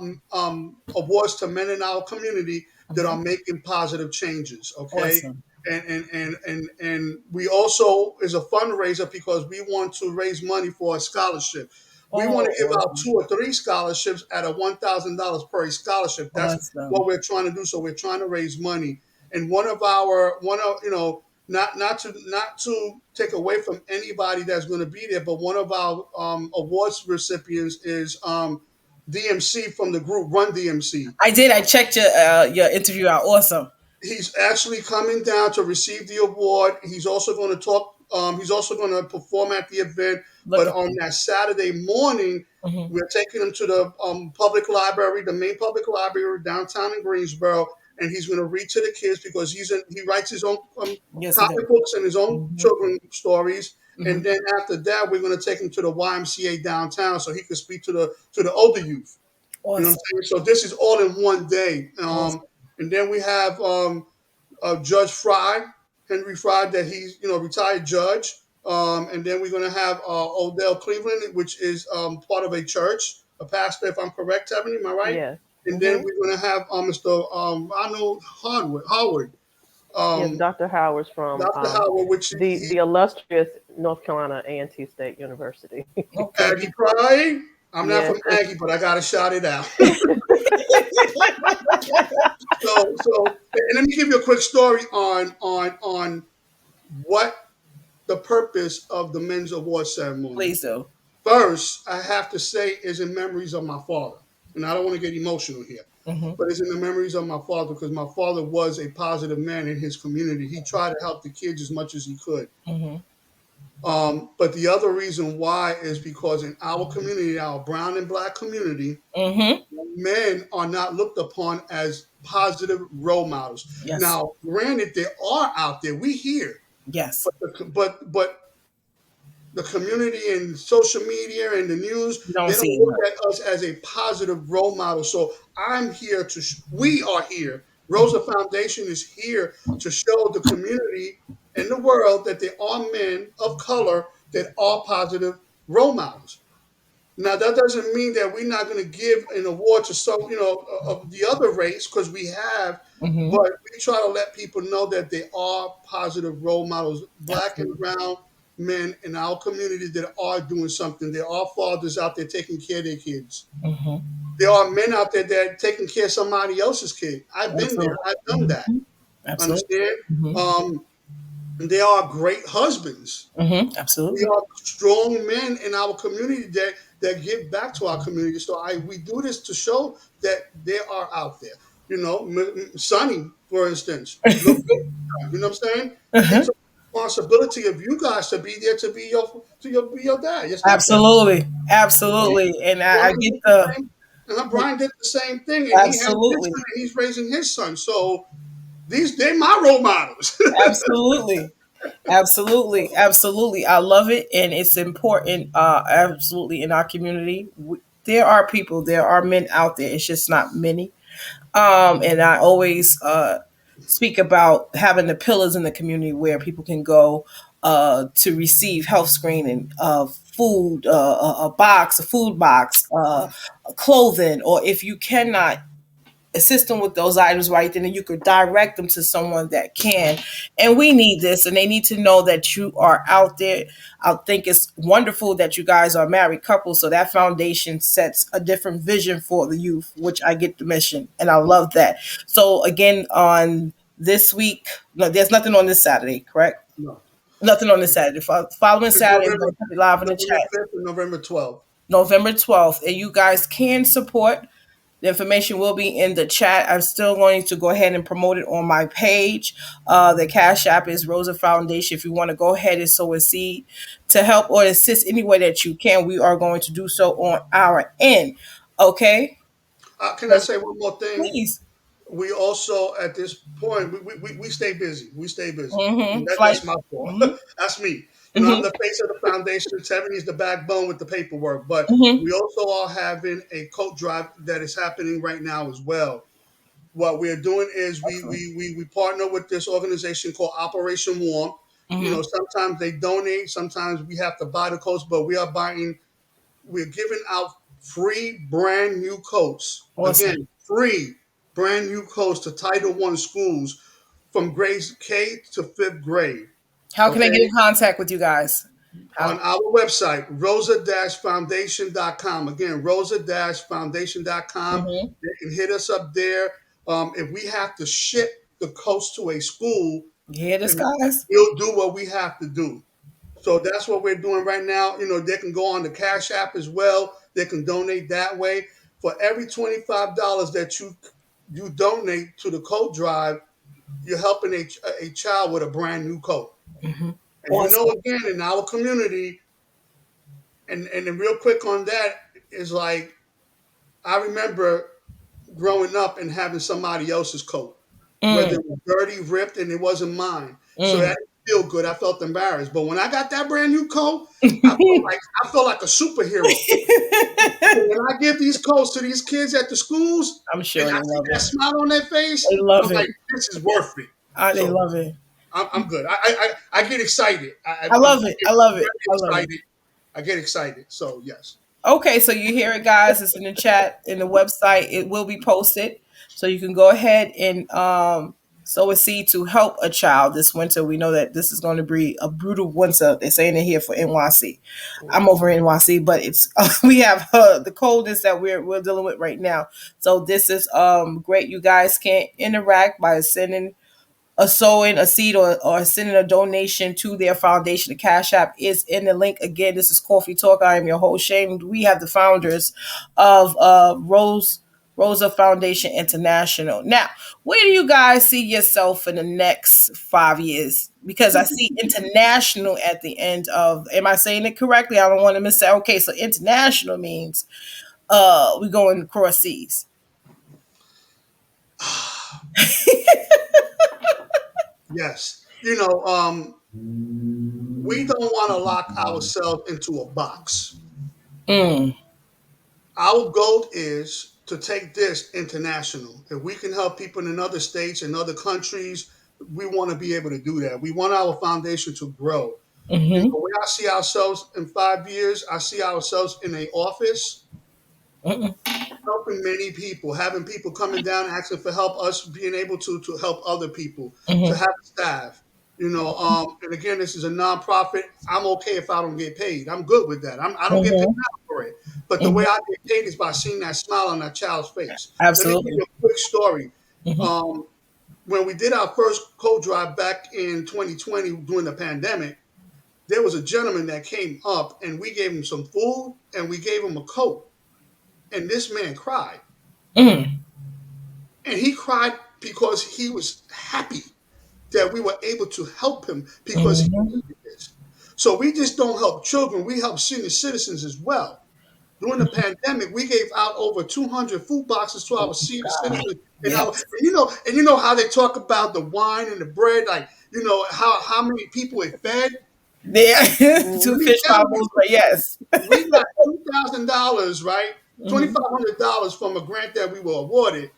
awards to men in our community that are Mhm. making positive changes. Okay, Awesome. and we also is a fundraiser because we want to raise money for a scholarship. We want to Oh, give out awesome. 2 or 3 scholarships at a $1,000 per scholarship. That's Awesome. what we're trying to do. So we're trying to raise money. And one of not to take away from anybody that's going to be there, but one of our awards recipients is DMC from the group Run DMC. I did. I checked your interview out. Awesome. He's actually coming down to receive the award. He's also going to talk. He's also going to perform at the event. Look But at on that. that Saturday morning, Mhm. we're taking him to the public library, the main public library downtown in Greensboro, and he's going to read to the kids because he writes his own Yes, he did. comic books and his own Mhm. children stories. And Mhm. then after that, we're going to take him to the YMCA downtown so he can speak to the older youth. You know what Awesome. I'm saying? So this is all in one day. Awesome. And then we have Judge Fry, Henry Fry, that he's retired judge. And then we're going to have Odell Cleveland, which is part of a church, a pastor, if I'm correct, Ebony, am I right? Yes. And then Hmm. we're going to have Mr. Ronald Howard, Yes, um, Dr. Howard's from Dr. Howard, which the illustrious North Carolina A&T State University. Okay. Aggie Pride. I'm not Yes, from it's Aggie, but I got to shout it out. And let me give you a quick story on what the purpose of the men's award ceremony. Please do. First, I have to say, is in memories of my father. And I don't want to get emotional here, Mhm. but it's in the memories of my father because my father was a positive man in his community. He tried to help the kids as much as he could. Mhm. But the other reason why is because in our community, our brown and black community, Mhm. men are not looked upon as positive role models. Yes. Now, granted, they are out there. We hear, Yes. but the community and social media and the news, You don't they don't see look enough. at us as a positive role model. So we are here. Rosa Foundation is here to show the community and the world that there are men of color that are positive role models. Now that doesn't mean that we're not going to give an award to some, of the other race because we have, Mhm. but we try to let people know that they are positive role models, black and Absolutely. brown men in our community that are doing something. There are fathers out there taking care of their kids. Mhm. There are men out there that are taking care of somebody else's kid. I've been there. Absolutely. I've done that. Mhm. Absolutely. Understand? Mhm. And they are great husbands. Mhm. We Absolutely. are strong men in our community that give back to our community. So we do this to show that they are out there. Sonny, for instance, look, you know what I'm saying? Uh-huh. It's a responsibility of you guys to be there to be your dad. It's not fair. Absolutely. Brian Absolutely. And I get did the the same. Brian did the same thing, and he has his absolutely. son, and he's raising his son. So they're my role models. Absolutely. Absolutely. Absolutely. I love it and it's important absolutely in our community. There are people, there are men out there. It's just not many. And I always speak about having the pillars in the community where people can go to receive health screening, food, a food box, clothing, or if you cannot assist them with those items right then, and you could direct them to someone that can. And we need this, and they need to know that you are out there. I think it's wonderful that you guys are a married couple, so that foundation sets a different vision for the youth, which I get the mission, and I love that. So again, on this week, no, there's nothing on this Saturday, correct? No. Nothing on this Saturday. Following It's Saturday, we're going to put it live in the November chat. 5th and November 12th. November 12th, and you guys can support. The information will be in the chat. I'm still going to go ahead and promote it on my page. The Cash App is Rosa Foundation. If you want to go ahead and sow a seed to help or assist any way that you can, we are going to do so on our end. Okay? Can I say one more thing? Please. We also, at this point, we stay busy. We stay busy. And Mm-hmm. Flight. that's my fault. Mm-hmm. That's me. I'm Mm-hmm. the face of the foundation. Tiffany is the backbone with the paperwork. But Mm-hmm. we also are having a coat drive that is happening right now as well. What we're doing is Excellent. we partner with this organization called Operation Warm. Mm-hmm. Sometimes they donate, sometimes we have to buy the coats, but we're giving out free brand new coats. Awesome. Again, free brand new coats to Title I schools from grades K to fifth grade. How can I Okay. get in contact with you guys? On How? our website, rosa-foundation.com. Again, rosa-foundation.com. Mm-hmm. They can hit us up there. If we have to ship the coats to a school, You hear this, and guys? we'll do what we have to do. So that's what we're doing right now. They can go on the Cash App as well. They can donate that way. For every $25 that you donate to the coat drive, you're helping a child with a brand new coat. Mm-hmm. And Awesome. again, in our community, and then real quick on that is like I remember growing up and having somebody else's coat, whether Mm, it was dirty, ripped, and it wasn't mine. So mm. that didn't feel good. I felt embarrassed. But when I got that brand new coat, I felt like a superhero. So when I give these coats to these kids at the schools I'm and sure I they see love that it. smile on their face, They I'm love it. like, this is worth it. They So love it. I'm good. I get excited. I I'm love it. I love it. very I love it. excited. I get excited. So yes. Okay, so you hear it, guys. It's in the chat, in the website. It will be posted, so you can go ahead and sow a seed to help a child this winter. We know that this is going to be a brutal winter. They're saying it here for NYC. I'm over in NYC, but it's we have the coldest that we're dealing with right now. So this is great. You guys can interact by sending a sowing a seed or sending a donation to their foundation. The Cash App is in the link. Again, this is Coffee Talk. I am your host, Shane. We have the founders of Rosa Foundation International. Now, where do you guys see yourself in the next 5 years? Because I see international at the end of, am I saying it correctly? I don't want to miss that. Okay, so international means we going across seas. Yes. We don't want to lock ourselves into a box. Mm, Our goal is to take this international. If we can help people in other states and other countries, we want to be able to do that. We want our foundation to grow. mm-hmm, The way I see ourselves in 5 years, I see ourselves in an office mm-mm, helping many people, having people coming down asking for help, us being able to help other people, to mm-hmm, have staff. And again, this is a nonprofit. I'm okay if I don't get paid. I'm good with that. I don't get paid mm-hmm, now for it. But the way mm-hmm. I get paid is by seeing that smile on that child's face. Let me give Absolutely. you a quick story. Mm-hmm. Um, when we did our first coat drive back in 2020 during the pandemic, there was a gentleman that came up and we gave him some food and we gave him a coat. And this man cried. Mm, And he cried because he was happy that we were able to help him because he mhm. needed this. So we just don't help children, we help senior citizens as well. During the pandemic, we gave out over 200 food boxes to our senior God. citizens. And Yes. you know how they talk about the wine and the bread, like how many people it fed. Yeah. Two Let me fish tell combos, you, but yes. we got $2,000, right? Hmm. $2,500 from a grant that we were awarded,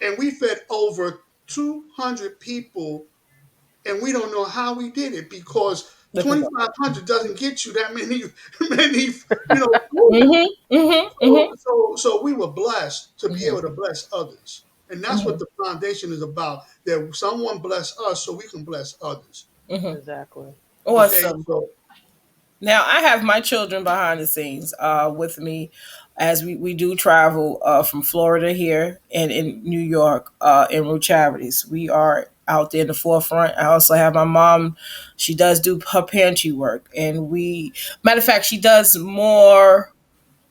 and we fed over 200 people, and we don't know how we did it because Look at that. 2,500 doesn't get you that many food. Hmm. Hmm. Hmm. So we were blessed to be Hmm. able to bless others. And that's what Mhm. the foundation is about. That someone bless us so we can bless others. Mhm. Exactly. Okay, Awesome. so Now I have my children behind the scenes with me as we do travel from Florida here and in New York in Root Charities. We are out there in the forefront. I also have my mom. She does do her pantry work, and matter of fact, she does more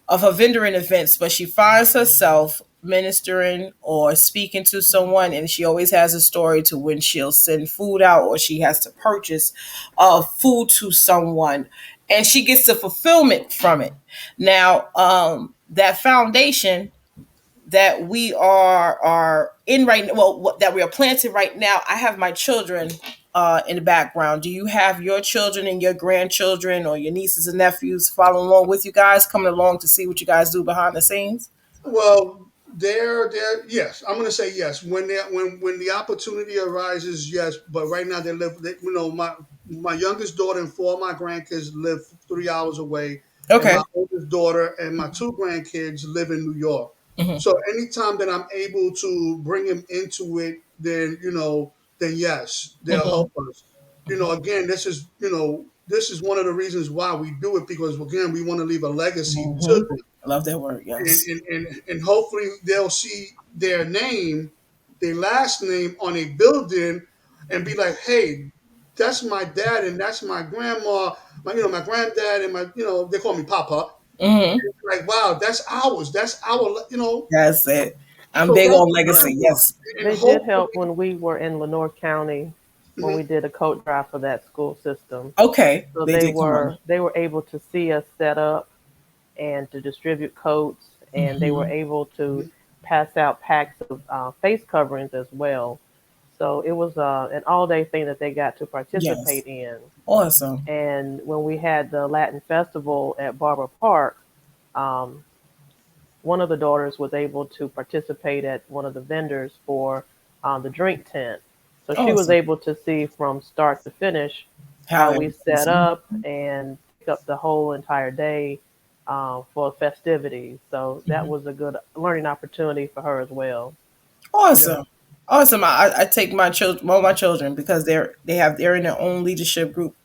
of her vendoring events, but she finds herself ministering or speaking to someone, and she always has a story to when she'll send food out or she has to purchase food to someone, and she gets the fulfillment from it. Now, that foundation that we are in right now, well, that we are planted right now. I have my children in the background. Do you have your children and your grandchildren or your nieces and nephews following along with you guys, coming along to see what you guys do behind the scenes? well, they're yes. I'm gonna say yes when they when the opportunity arises. Yes, but right now my youngest daughter and four of my grandkids live 3 hours away, and Okay. my oldest daughter and my two grandkids live in New York. Hmm. So anytime that I'm able to bring them into it, then then yes, they'll Hmm. help us. Again, this is one of the reasons why we do it because again, we want to leave a legacy to Hmm. them I love that word. and, Yes. and, and hopefully they'll see their name, their last name on a building and be like, hey, that's my dad and that's my grandma, my granddad and they call me Papa. Hmm. Like, wow, that's ours. That's our. That's it. I'm So big that's on what I legacy. want. Yes. And They did hopefully, help when we were in Lenore County when we mhm, did a coat drive for that school system. Okay. So They did come on. they were able to see us set up and to distribute coats, and they were Hmm. able to mhm, pass out packs of face coverings as well. So it was an all day thing that they got to Yes. participate in. Awesome. And when we had the Latin festival at Barber Park, um, one of the daughters was able to participate at one of the vendors for the drink tent. So she was Awesome. able to see from start to finish How how it we was. set up and pick up the whole entire day for festivities. So that Mhm. was a good learning opportunity for her as well. yeah, Awesome. Awesome. I take my children, all my children, because they're in their own leadership group.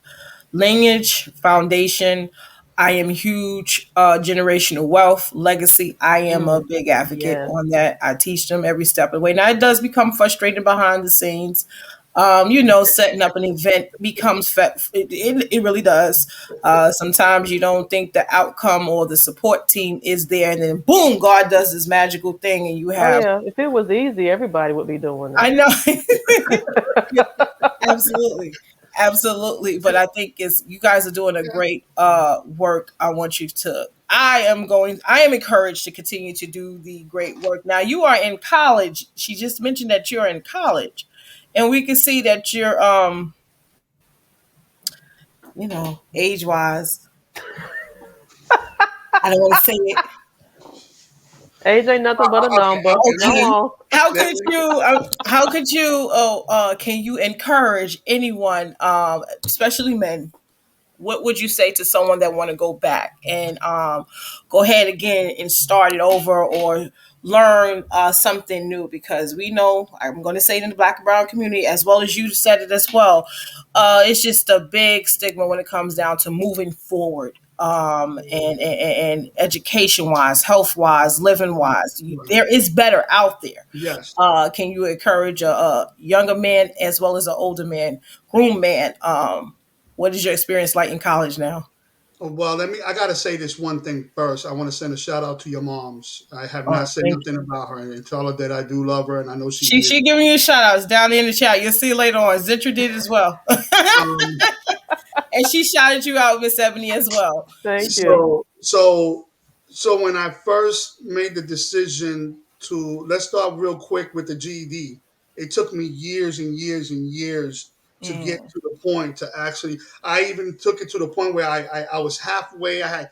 Lineage, foundation. I am huge. Generational wealth, legacy. I am a Mm, big advocate yes. on that. I teach them every step of the way. Now it does become frustrating behind the scenes. Setting up an event becomes it really does. Sometimes you don't think the outcome or the support team is there, and then boom, God does this magical thing, and you Oh have. yeah. If it was easy, everybody would be doing I it. know. Absolutely. Absolutely. But I think it's you guys are doing a yeah. great work. I am encouraged to continue to do the great work. Now you are in college. She just mentioned that you're in college. And we can see that you're age wise. I don't want to say it. Age ain't nothing but a Okay, number. okay. Go Okay. on. Can you encourage anyone, especially men, what would you say to someone that want to go back and go ahead again and start it over or learn something new? Because we know, I'm going to say it in the black and brown community as well as you said it as well, it's just a big stigma when it comes down to moving forward, and education wise, health wise, living wise. Right. There is better out there. Yes. Can you encourage a younger man as well as an older man, groom man? What is your experience like in college now? Well, I got to say this one thing first. I want to send a shout out to your moms. I have not Oh, said thank nothing you. about her and tell her that I do love her and I know she She hears. she giving you shout outs down in the chat. You'll see later on. Zitra did as well. Um, And she shouted you out, Miss Ebony, as well. Thank you. so, so, so when I first made the decision to, let's start real quick with the GED. It took me years and years and years to get Mm, to the point to actually, I even took it to the point where I was halfway. I had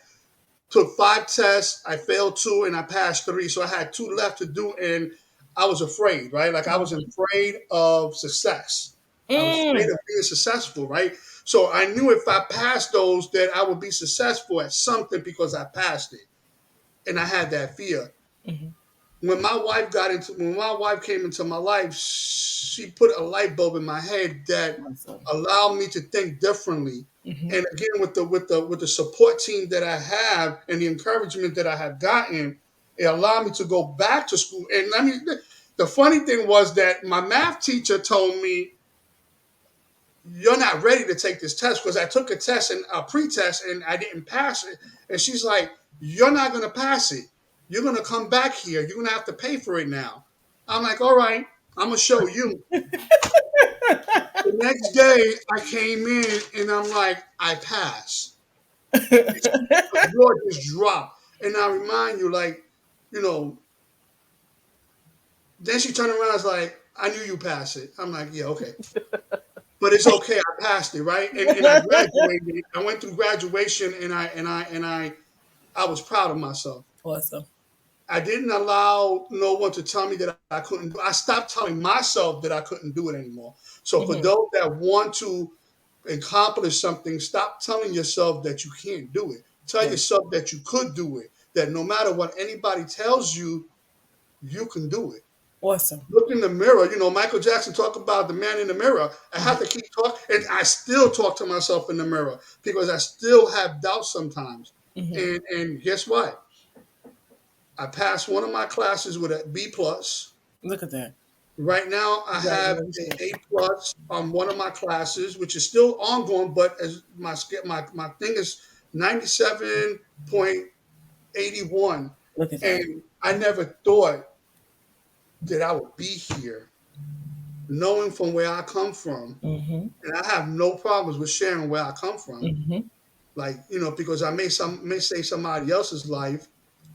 took five tests. I failed two and I passed three. So I had two left to do. And I was afraid, right? Like I was afraid of success. I was afraid mm, of being successful, right? So I knew if I passed those, that I would be successful at something because I passed it. And I had that fear. mhm. when my wife came into my life, she put a light bulb in my head that Awesome. allowed me to think differently. Hmm. And again, with the support team that I have and the encouragement that I have gotten, it allowed me to go back to school. And I mean, the funny thing was that my math teacher told me, "You're not ready to take this test," because I took a test and a pre-test and I didn't pass it. And she's like, "You're not going to pass it. You're going to come back here. You're going to have to pay for it now." I'm like, "All right, I'm going to show you." The next day I came in and I'm like, "I passed." The jaw just dropped. And I remind you, like, you know, then she turned around and was like, "I knew you passed it." I'm like, "Yeah, okay." But it's okay. I passed it, right? And I graduated. I went through graduation and I was proud of myself. Awesome. I didn't allow no one to tell me that I couldn't do. I stopped telling myself that I couldn't do it anymore. So for Hmm. those that want to accomplish something, stop telling yourself that you can't do it. Tell Yeah. yourself that you could do it. That no matter what anybody tells you, you can do it. Awesome. Look in the mirror. You know, Michael Jackson talked about the man in the mirror. I have to keep talking, and I still talk to myself in the mirror because I still have doubts sometimes. Hmm. And guess what? I passed one of my classes with a B plus. Look at that. Right now, I have an Congratulations. A plus on one of my classes, which is still ongoing. But as my thing is 97.81, Look at that. and I never thought that I would be here, knowing from where I come from. Hmm. And I have no problems with sharing where I come from. Hmm. Like, because I may say somebody else's life,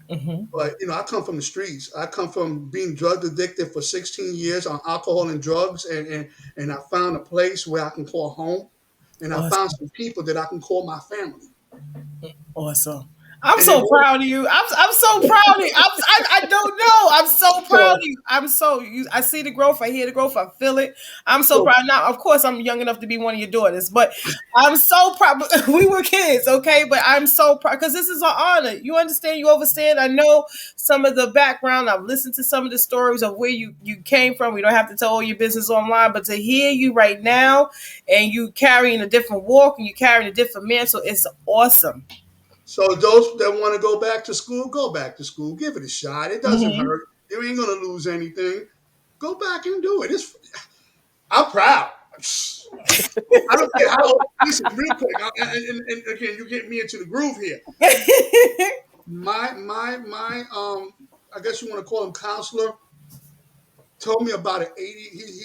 Hmm. but I come from the streets. I come from being drug addicted for 16 years on alcohol and drugs, and I found a place where I can call home, and I found Awesome. some people that I can call my family. Awesome. I'm And it so was proud of you. I'm so proud of you. I don't know. I'm so proud of so you. I see the growth. I hear the growth. I feel it. I'm so so proud. Now, of course, I'm young enough to be one of your daughters, but I'm so proud. We were kids, okay? But I'm so proud because this is an honor. You understand? You understand? I know some of the background. I've listened to some of the stories of where you came from. We don't have to tell all your business online, but to hear you right now and you carrying a different walk and you carrying a different mantle, it's awesome. so those that want to go back to school, go back to school. Give it a shot. It doesn't Hmm. hurt. You ain't gonna lose anything. Go back and do it. I'm proud. I don't care how old. Listen, real quick, and again, you get me into the groove here. My I guess you want to call him counselor, told me about an 80. He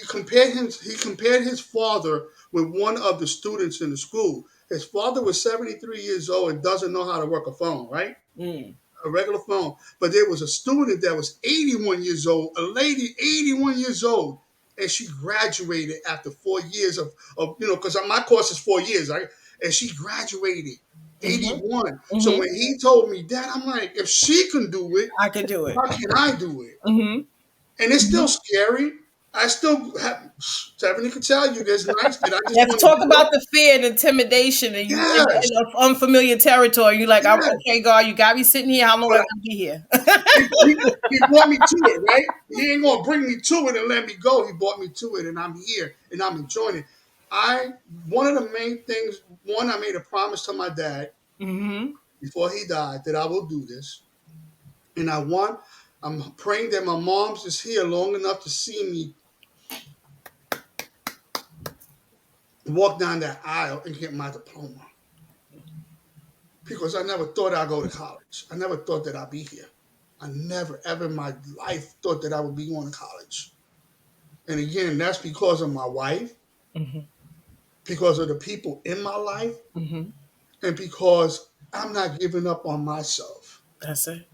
compared his father with one of the students in the school. His father was 73 years old and doesn't know how to work a phone, right? Mm. A regular phone. But there was a student that was 81 years old, a lady 81 years old, and she graduated after 4 years of because my course is 4 years, right? And she graduated Hmm. 81. So Hmm. when he told me that, I'm like, if she can do it, I can do it. how can I do it? Hmm. And it's Hmm. still scary. I still have, Stephanie could tell you there's nights that I just Yeah, want to talk get about up. the fear and intimidation, and you Yes, in a unfamiliar territory. You're like, I'm yes. okay, God. You got me sitting here. How long I But gotta be here? he brought me to it, right? He ain't gonna bring me to it and let me go. He brought me to it, and I'm here, and I'm enjoying it. I One of the main things. One, I made a promise to my dad Hmm. before he died that I will do this, and I'm praying that my mom's is here long enough to see me walk down that aisle and get my diploma. Because I never thought I'd go to college. I never thought that I'd be here. I never ever in my life thought that I would be going to college. And again, that's because of my wife, Hmm. because of the people in my life, Hmm. and because I'm not giving up on myself. That's it.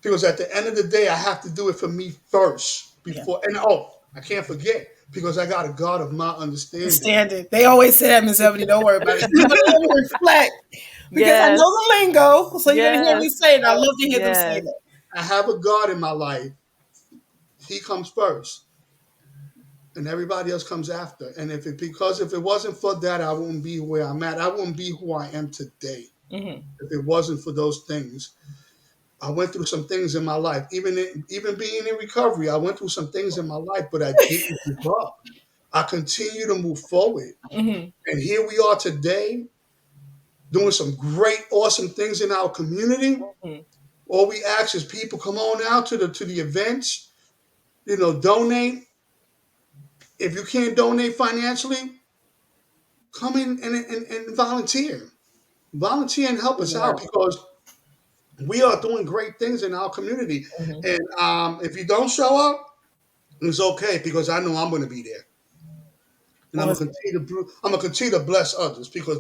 Because at the end of the day, I have to do it for me first Yeah. before. And I can't forget because I got a God of my understanding. Stand it. They always say that, Miss Ebony. Don't worry about it. You're gonna hear me reflect because I know Yes, the lingo, so you're gonna hear me yes, say it. I love to hear them say yes. that. I have a God in my life. He comes first, and everybody else comes after. And if it wasn't for that, I wouldn't be where I'm at. I wouldn't be who I am today Hmm. if it wasn't for those things. I went through some things in my life, even being in recovery. I went through some things in my life, but I didn't give up. I continue to move forward, Hmm. and here we are today, doing some great, awesome things in our community. Hmm. All we ask is people come on out to the events. Donate. If you can't donate financially, come in and volunteer. Volunteer and help us out Right. because we are doing great things in our community. Hmm. And if you don't show up, it's okay because I know I'm going to be there, and Awesome. I'm gonna continue to bless others because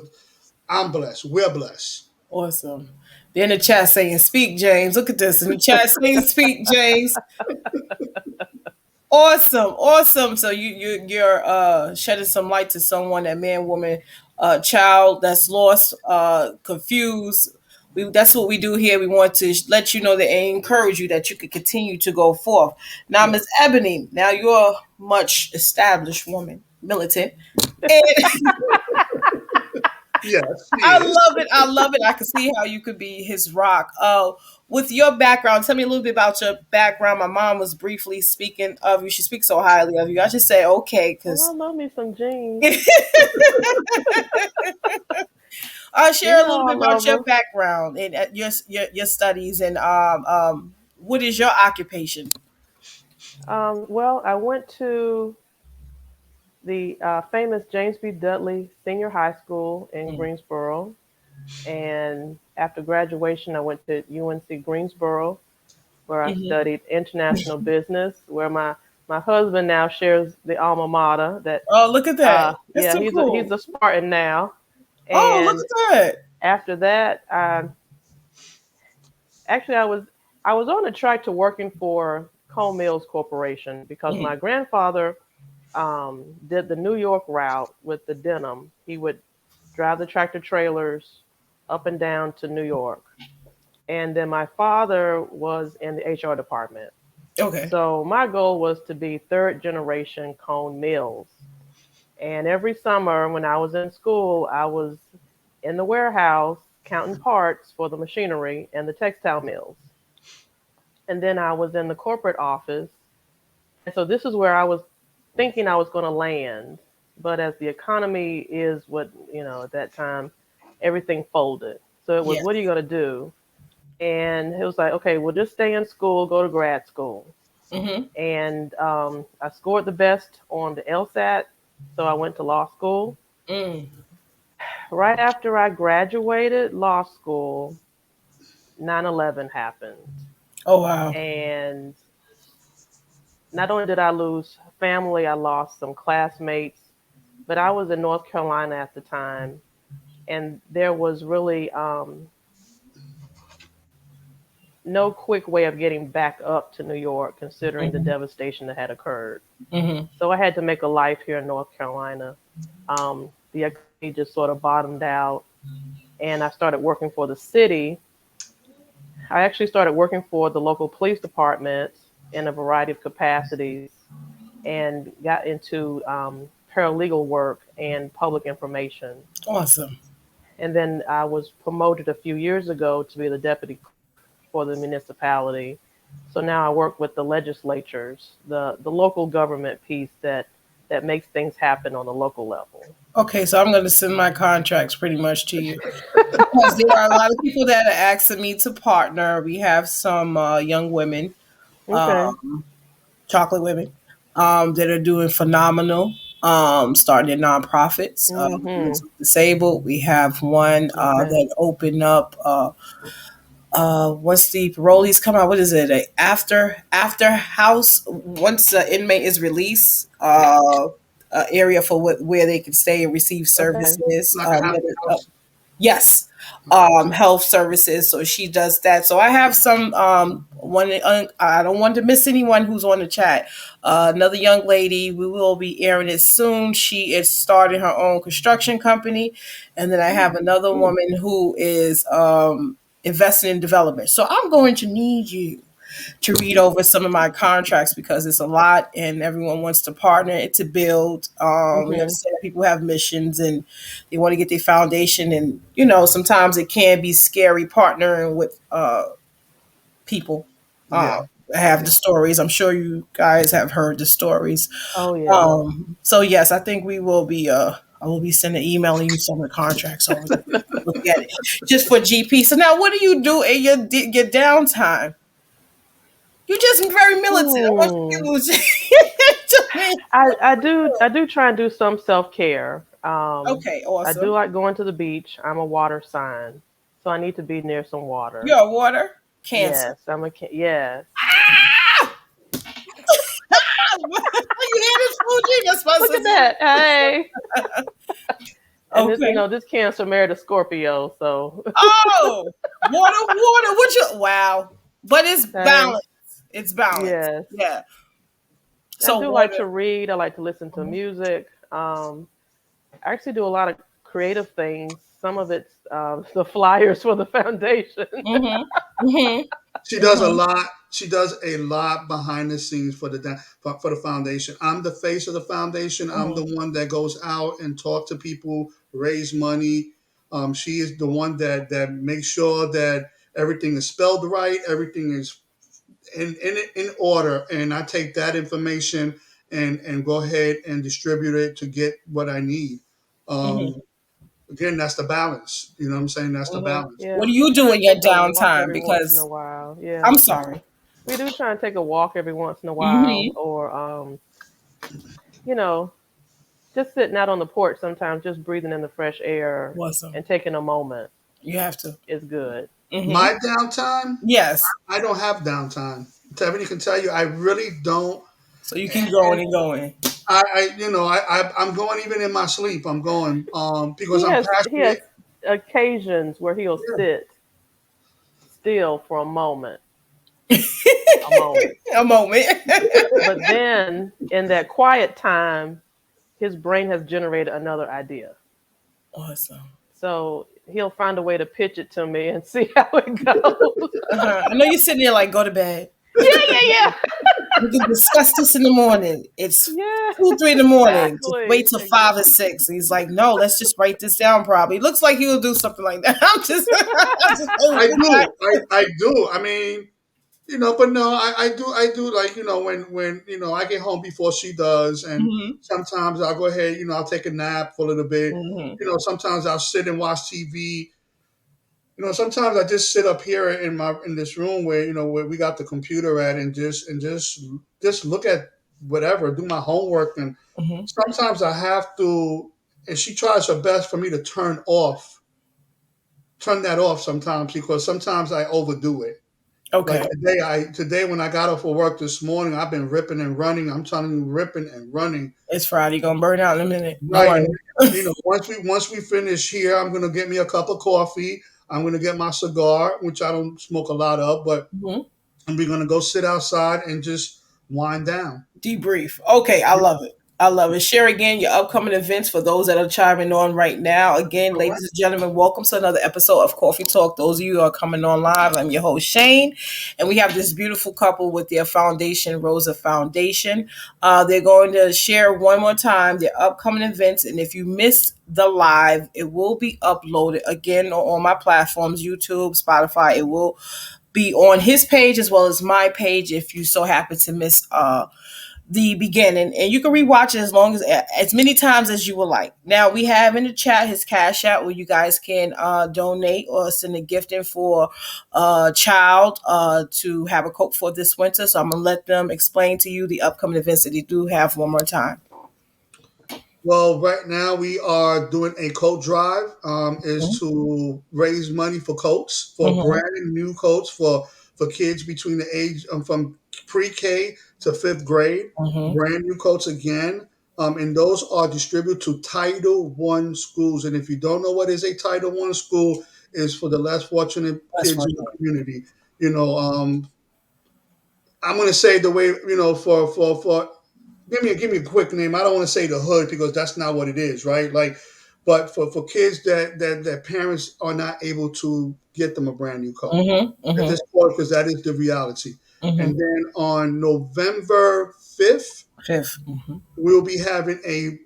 I'm blessed. We're blessed. Awesome. They're in the chat saying, "Speak, James." Look at this in the chat saying, "Speak, James." Awesome, awesome. So you're shedding some light to someone, that man, woman, child that's lost, confused. That's what we do here. We want to let you know that and encourage you that you can continue to go forth. Now, Yeah. Miss Ebony, now you're a much established woman, militant, and Yes, she I is. love it. I love it. I can see how you could be his rock. With your background, tell me a little bit about your background. My mom was briefly speaking of you. She speaks so highly of you. I just say okay, Well, I because love me some jeans. You share a know little I bit about love your her. background and your studies and what is your occupation? Well, I went to the famous James B. Dudley Senior High School in Mm-hmm. Greensboro. And after graduation, I went to UNC Greensboro, where I studied international business, where my husband now shares the alma mater. That Oh, look at that! That's yeah, so he's cool. a Spartan now. Oh, look And at that. after that, actually I was on the track to working for Cone Mills Corporation because Mm-hmm. my grandfather did the New York route with the denim. He would drive the tractor trailers up and down to New York. And then my father was in the HR department. Okay. So my goal was to be third generation Cone Mills. And every summer when I was in school, I was in the warehouse counting parts for the machinery and the textile mills. And then I was in the corporate office. And so this is where I was thinking I was going to land. But as the economy is what, at that time, everything folded. So it was, Yes. what are you going to do? And it was like, okay, well, just stay in school, go to grad school. Mm-hmm. And I scored the best on the LSAT. So I went to law school. Mm. Right after I graduated law school, 9/11 happened. Oh wow. And not only did I lose family, I lost some classmates, but I was in North Carolina at the time, and there was really no quick way of getting back up to New York, considering the Mm-hmm. devastation that had occurred. Mm-hmm. So I had to make a life here in North Carolina. The economy just sort of bottomed out, and I started working for the city. I actually started working for the local police department in a variety of capacities and got into paralegal work and public information. Awesome. And then I was promoted a few years ago to be the deputy for the municipality. So now I work with the legislatures, the local government piece that makes things happen on the local level. Okay, so I'm going to send my contracts pretty much to you because there are a lot of people that are asking me to partner. We have some young women, Okay. chocolate women, that are doing phenomenal, starting their nonprofits. Mhm. Disabled. We have one Okay. that opened up. Once the parolees come out, what is it? A after house. Once the inmate is released, area for where they can stay and receive Okay. services. Like a happy house. Yes, health services. So she does that. So I have some one. I don't want to miss anyone who's on the chat. Another young lady. We will be airing it soon. She is starting her own construction company, and then I have another Mm. woman who is investing in development. So I'm going to need you to read over some of my contracts because it's a lot and everyone wants to partner to build. We Mhm. understand that people have missions and they want to get their foundation. And, sometimes it can be scary partnering with people uh, Yeah. have the stories. I'm sure you guys have heard the stories. Oh yeah. So yes, I think we will be. I will be sending emailing you some of the contracts over there. Look at it just for GP. So now, what do you do in your downtime? You just very militant. I want Hmm. you to me. I do try and do some self care. Okay, I do awesome. like going to the beach. I'm a water sign, so I need to be near some water. You're a water cancer. Yes, yes. You hear this, Fuji? That's my Look at sister. that. Hey. And this, Okay. this Cancer married a Scorpio, so Oh, water. What you? Wow. But it's hey, balance. It's balance. yes. Yeah. I So do like water. to read. I like to listen to Mhm. music. I actually do a lot of creative things. Some of it's the flyers for the foundation. Mhm. Mhm. She does a Mhm. lot. She does a lot behind the scenes for for the foundation. I'm the face of the foundation. I'm the Mhm. one that goes out and talk to people, raise money. She is the one that makes sure that everything is spelled right, everything is in order, and I take that information and go ahead and distribute it to get what I need. Mhm. Um, Again, that's the balance. You know what I'm saying? That's the Mhm. balance. What Yeah, do we you do try in and your take a walk downtime? every once in a Because while. I'm Yeah, sorry. we do try and take a walk every once in a while, Mhm. or you know, just sitting out on the porch sometimes, just breathing in the fresh air Awesome. and taking a moment You have to. is good. Mhm. My downtime, Yes. I don't have downtime. Tiffany can tell you, I really don't. So you keep going and going. I'm going even in my sleep. I'm going because He I'm has he passionate. has occasions where he'll Yeah. sit still for a moment. A moment. But then in that quiet time, his brain has generated another idea. Awesome. So he'll find a way to pitch it to me and see how it goes. I know you're sitting there like, go to bed. Yeah. We can discuss this in the morning. It's Yeah, 2, 3 in the morning. Just wait exactly. till 5 or 6. He's like, no, let's just write this down. Probably looks like he'll do something like that. I'm just I holding back. do. I do. I mean, but no, I do like, when, I get home before she does. And Mhm. sometimes I'll go ahead, I'll take a nap for a little bit. Mhm. Sometimes I'll sit and watch TV. Sometimes I just sit up here in this room where, where we got the computer at, and just look at whatever, do my homework. And Mhm. sometimes I have to, and she tries her best for me to turn that off sometimes, because sometimes I overdo it. Like Okay, today when I got off of work this morning, I've been ripping and running. I'm telling you, ripping and running. it's Friday. Gonna burn out in a minute. Don't Right. worry. And once we finish here, I'm gonna get me a cup of coffee. I'm gonna get my cigar, which I don't smoke a lot of, but Mhm. we're gonna go sit outside and just wind down. Debrief. Okay, I Yeah. love it. I love it. Share again your upcoming events for those that are chiming on right now. Again, All right. ladies and gentlemen, welcome to another episode of Coffee Talk. Those of you who are coming on live, I'm your host, Shane. And we have this beautiful couple with their foundation, Rosa Foundation. They're going to share one more time their upcoming events. And if you missed the live, it will be uploaded again on all my platforms, YouTube, Spotify. It will be on his page as well as my page if you so happen to miss the beginning, and you can rewatch it as many times as you would like. Now we have in the chat his cash out where you guys can donate or send a gift in for a child to have a coat for this winter. So I'm gonna let them explain to you the upcoming events that they do have one more time. Well, right now we are doing a coat drive. Is Mhm. to raise money for coats, for Mhm. brand new coats for kids between the age from pre-K to fifth grade. Mhm. Brand new coats again, and those are distributed to Title I schools. And if you don't know what is a Title I school, is for the less fortunate That's kids right. in the community. You know, I'm going to say the way, for give me a quick name. I don't want to say the hood, because that's not what it is, right? Like, but for kids that parents are not able to get them a brand new coat Mhm. at Mhm. this point, because that is the reality. And Mhm. then on November 5th, Fifth. Mhm. we'll be having a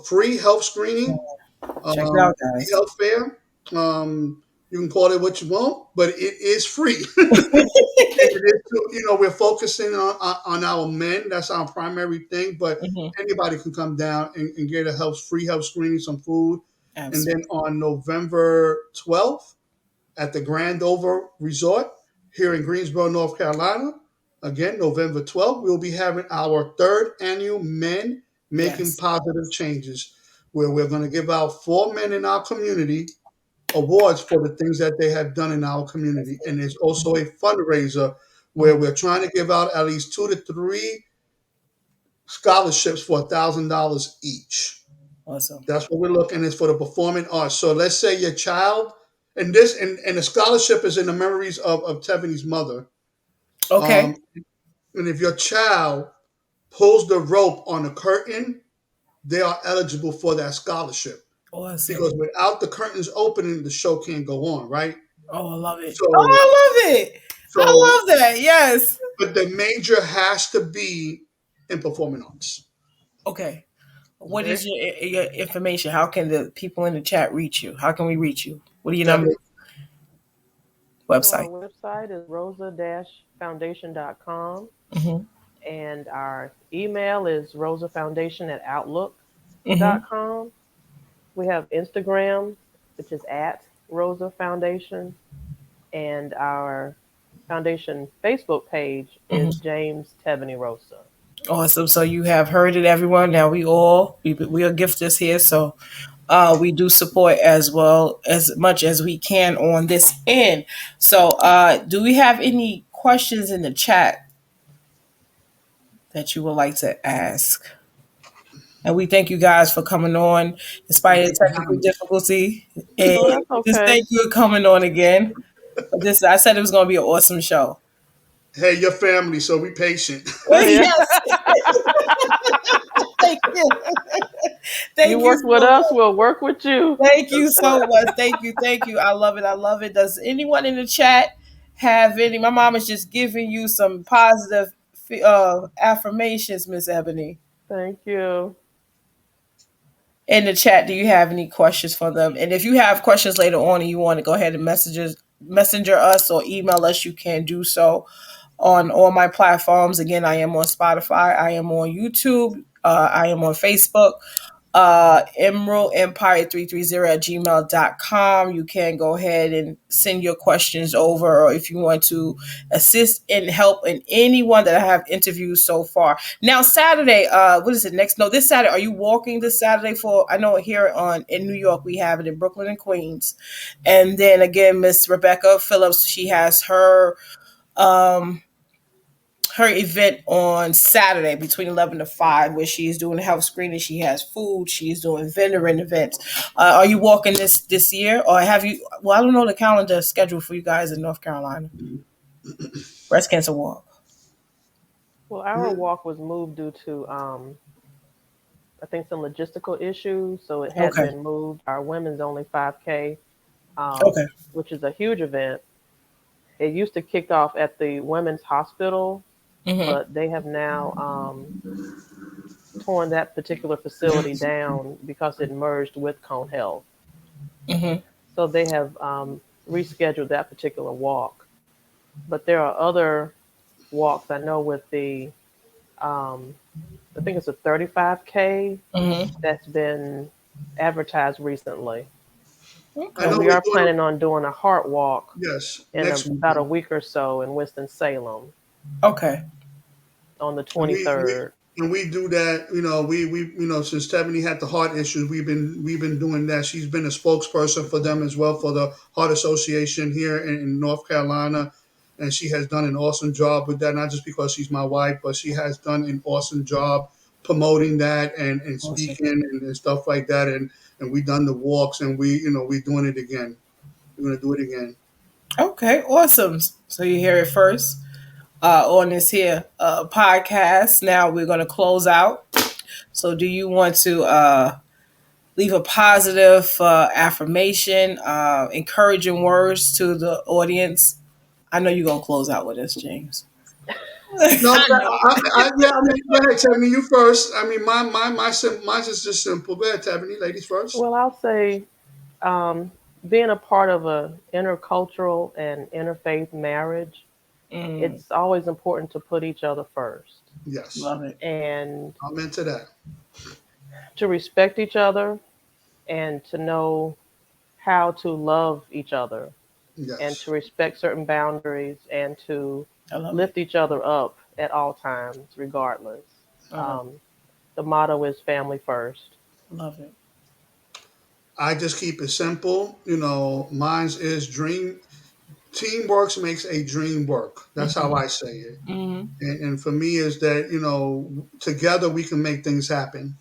free health screening, Check it out, free guys. health fair. You can call it what you want, but it is free. And it is, we're focusing on our men. That's our primary thing. But Mhm. anybody can come down and get a free health screening, some food. And then Absolutely. on November 12th at the Grand Over Resort here in Greensboro, North Carolina, again, November 12th, we'll be having our third annual Men Making Yes. Positive Changes, where we're going to give out 4 men in our community awards for the things that they have done in our community. And there's also a fundraiser where Mhm. we're trying to give out at least 2 to 3 scholarships for $1,000 each. Awesome. That's what we're looking is for the performing arts. So let's say your child, and the scholarship is in the memories of Teveni's mother. Okay. Um, and if your child pulls the rope on the curtain, they are eligible for that scholarship Awesome. because without the curtains opening, the show can't go on, right? Oh, I love it. Oh, So, I love it. so, I love that. Yes. but the major has to be in performing arts. Okay. What Okay, is your information? How can the people in the chat reach you? How can we reach you? What are your that numbers? So our Website. website is rosa-foundation.com, Mm-hmm. and our email is Mm-hmm. rosafoundation@outlook.com. We have Instagram, which is at Rosa Foundation, and our foundation Facebook page is Mm-hmm. James Tebony Rosa. Awesome. So you have heard it, everyone. Now we are gifters here, so we do support as well as much as we can on this end. So do we have any questions in the chat that you would like to ask? And we thank you guys for coming on despite thank the you for technical having us. difficulty. And Oh, that's just okay. thank you for coming on again. But this I said it was going to be an awesome show. Hey, your family, so be patient. Yeah. Yes, thank you. You Thank you work with so us, much. we'll work with you. Thank you so much. Thank you. Thank you. I love it. I love it. Does anyone in the chat have any? My mom is just giving you some positive affirmations, Miss Ebony. Thank you. In the chat, do you have any questions for them? And if you have questions later on and you want to go ahead and messenger us or email us, you can do so on all my platforms. Again, I am on Spotify, I am on YouTube, I am on Facebook. Emerald Empire 330 at gmail.com. You can go ahead and send your questions over, or if you want to assist and help in anyone that I have interviewed so far. Now, Saturday, what is it next? No, this Saturday. Are you walking this Saturday for? I know here in New York, we have it in Brooklyn and Queens. And then again, Miss Rebecca Phillips, she has um, her event on Saturday between 11 to 5 where she's doing a health screening. She has food. She's doing vendor events. Are you walking this year or have you, well, I don't know the calendar schedule for you guys in North Carolina. Breast cancer walk. Well, our walk was moved due to, I think, some logistical issues, so it had Okay. been moved. Our women's only 5K, Okay. which is a huge event. It used to kick off at the women's hospital, Mm-hmm. but they have now torn that particular facility down because it merged with Cone Health. Mm-hmm. So they have rescheduled that particular walk. But there are other walks I know with um, I think it's a 35K Mm-hmm. that's been advertised recently. I Okay. And know we we're are doing planning on doing a heart walk yes in next about a weekend, week or so in Winston-Salem Okay. on the and we 23rd. and we do that. Since Stephanie had the heart issues, we've been doing that. She's been a spokesperson for them as well for the Heart Association here in North Carolina, and she has done an awesome job with that. Not just because she's my wife, but she has done an awesome job promoting that and Awesome. speaking and stuff like that. And we done the walks, and we doing it again. We're gonna do it again. Okay. Awesome. So you hear it first on this here podcast. Now we're going to close out. So do you want to leave a positive affirmation, encouraging words to the audience? I know you're gonna close out with us, James. No, I know. yeah. I mean, go ahead, Tiffany. You first. I mean, mine is just simple. Go ahead, Tiffany. Ladies first. Well, I'll say, um, being a part of a intercultural and interfaith marriage, Mm, it's always important to put each other first Yes, love it. and I'm into that. to respect each other and to know how to love each other and to Yes. respect certain boundaries and to I love it. lift each other up at all times, regardless. Uh-huh. Um, the motto is family first. Love it. I just keep it simple. Mine's is dream. Teamwork makes a dream work. That's how I say it. Mm-hmm. And for me is that, together we can make things happen.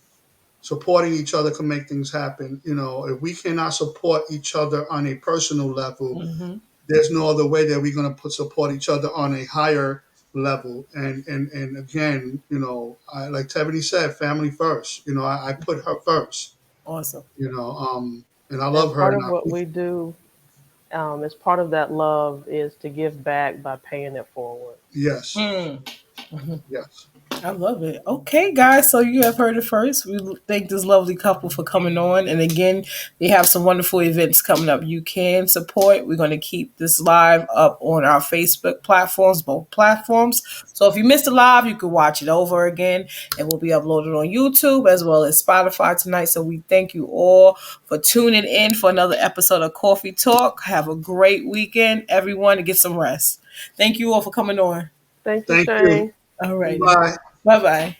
Supporting each other can make things happen. If we cannot support each other on a personal level, Mm-hmm. there's no other way that we're going to put support each other on a higher level. And again, I, like Tebony said, family first. I put her first. Awesome. And I And love her. part And of what we do, as part of that love, is to give back by paying it forward. yes, Mm. yes. I love it. Okay, guys. So you have heard it first. We thank this lovely couple for coming on. And again, they have some wonderful events coming up. You can support. We're going to keep this live up on our Facebook platforms, both platforms. So if you missed the live, you can watch it over again. It will be uploaded on YouTube as well as Spotify tonight. So we thank you all for tuning in for another episode of Coffee Talk. Have a great weekend, everyone, and get some rest. Thank you all for coming on. Thank you, Thank you. Shane. All righty. Bye. Bye bye.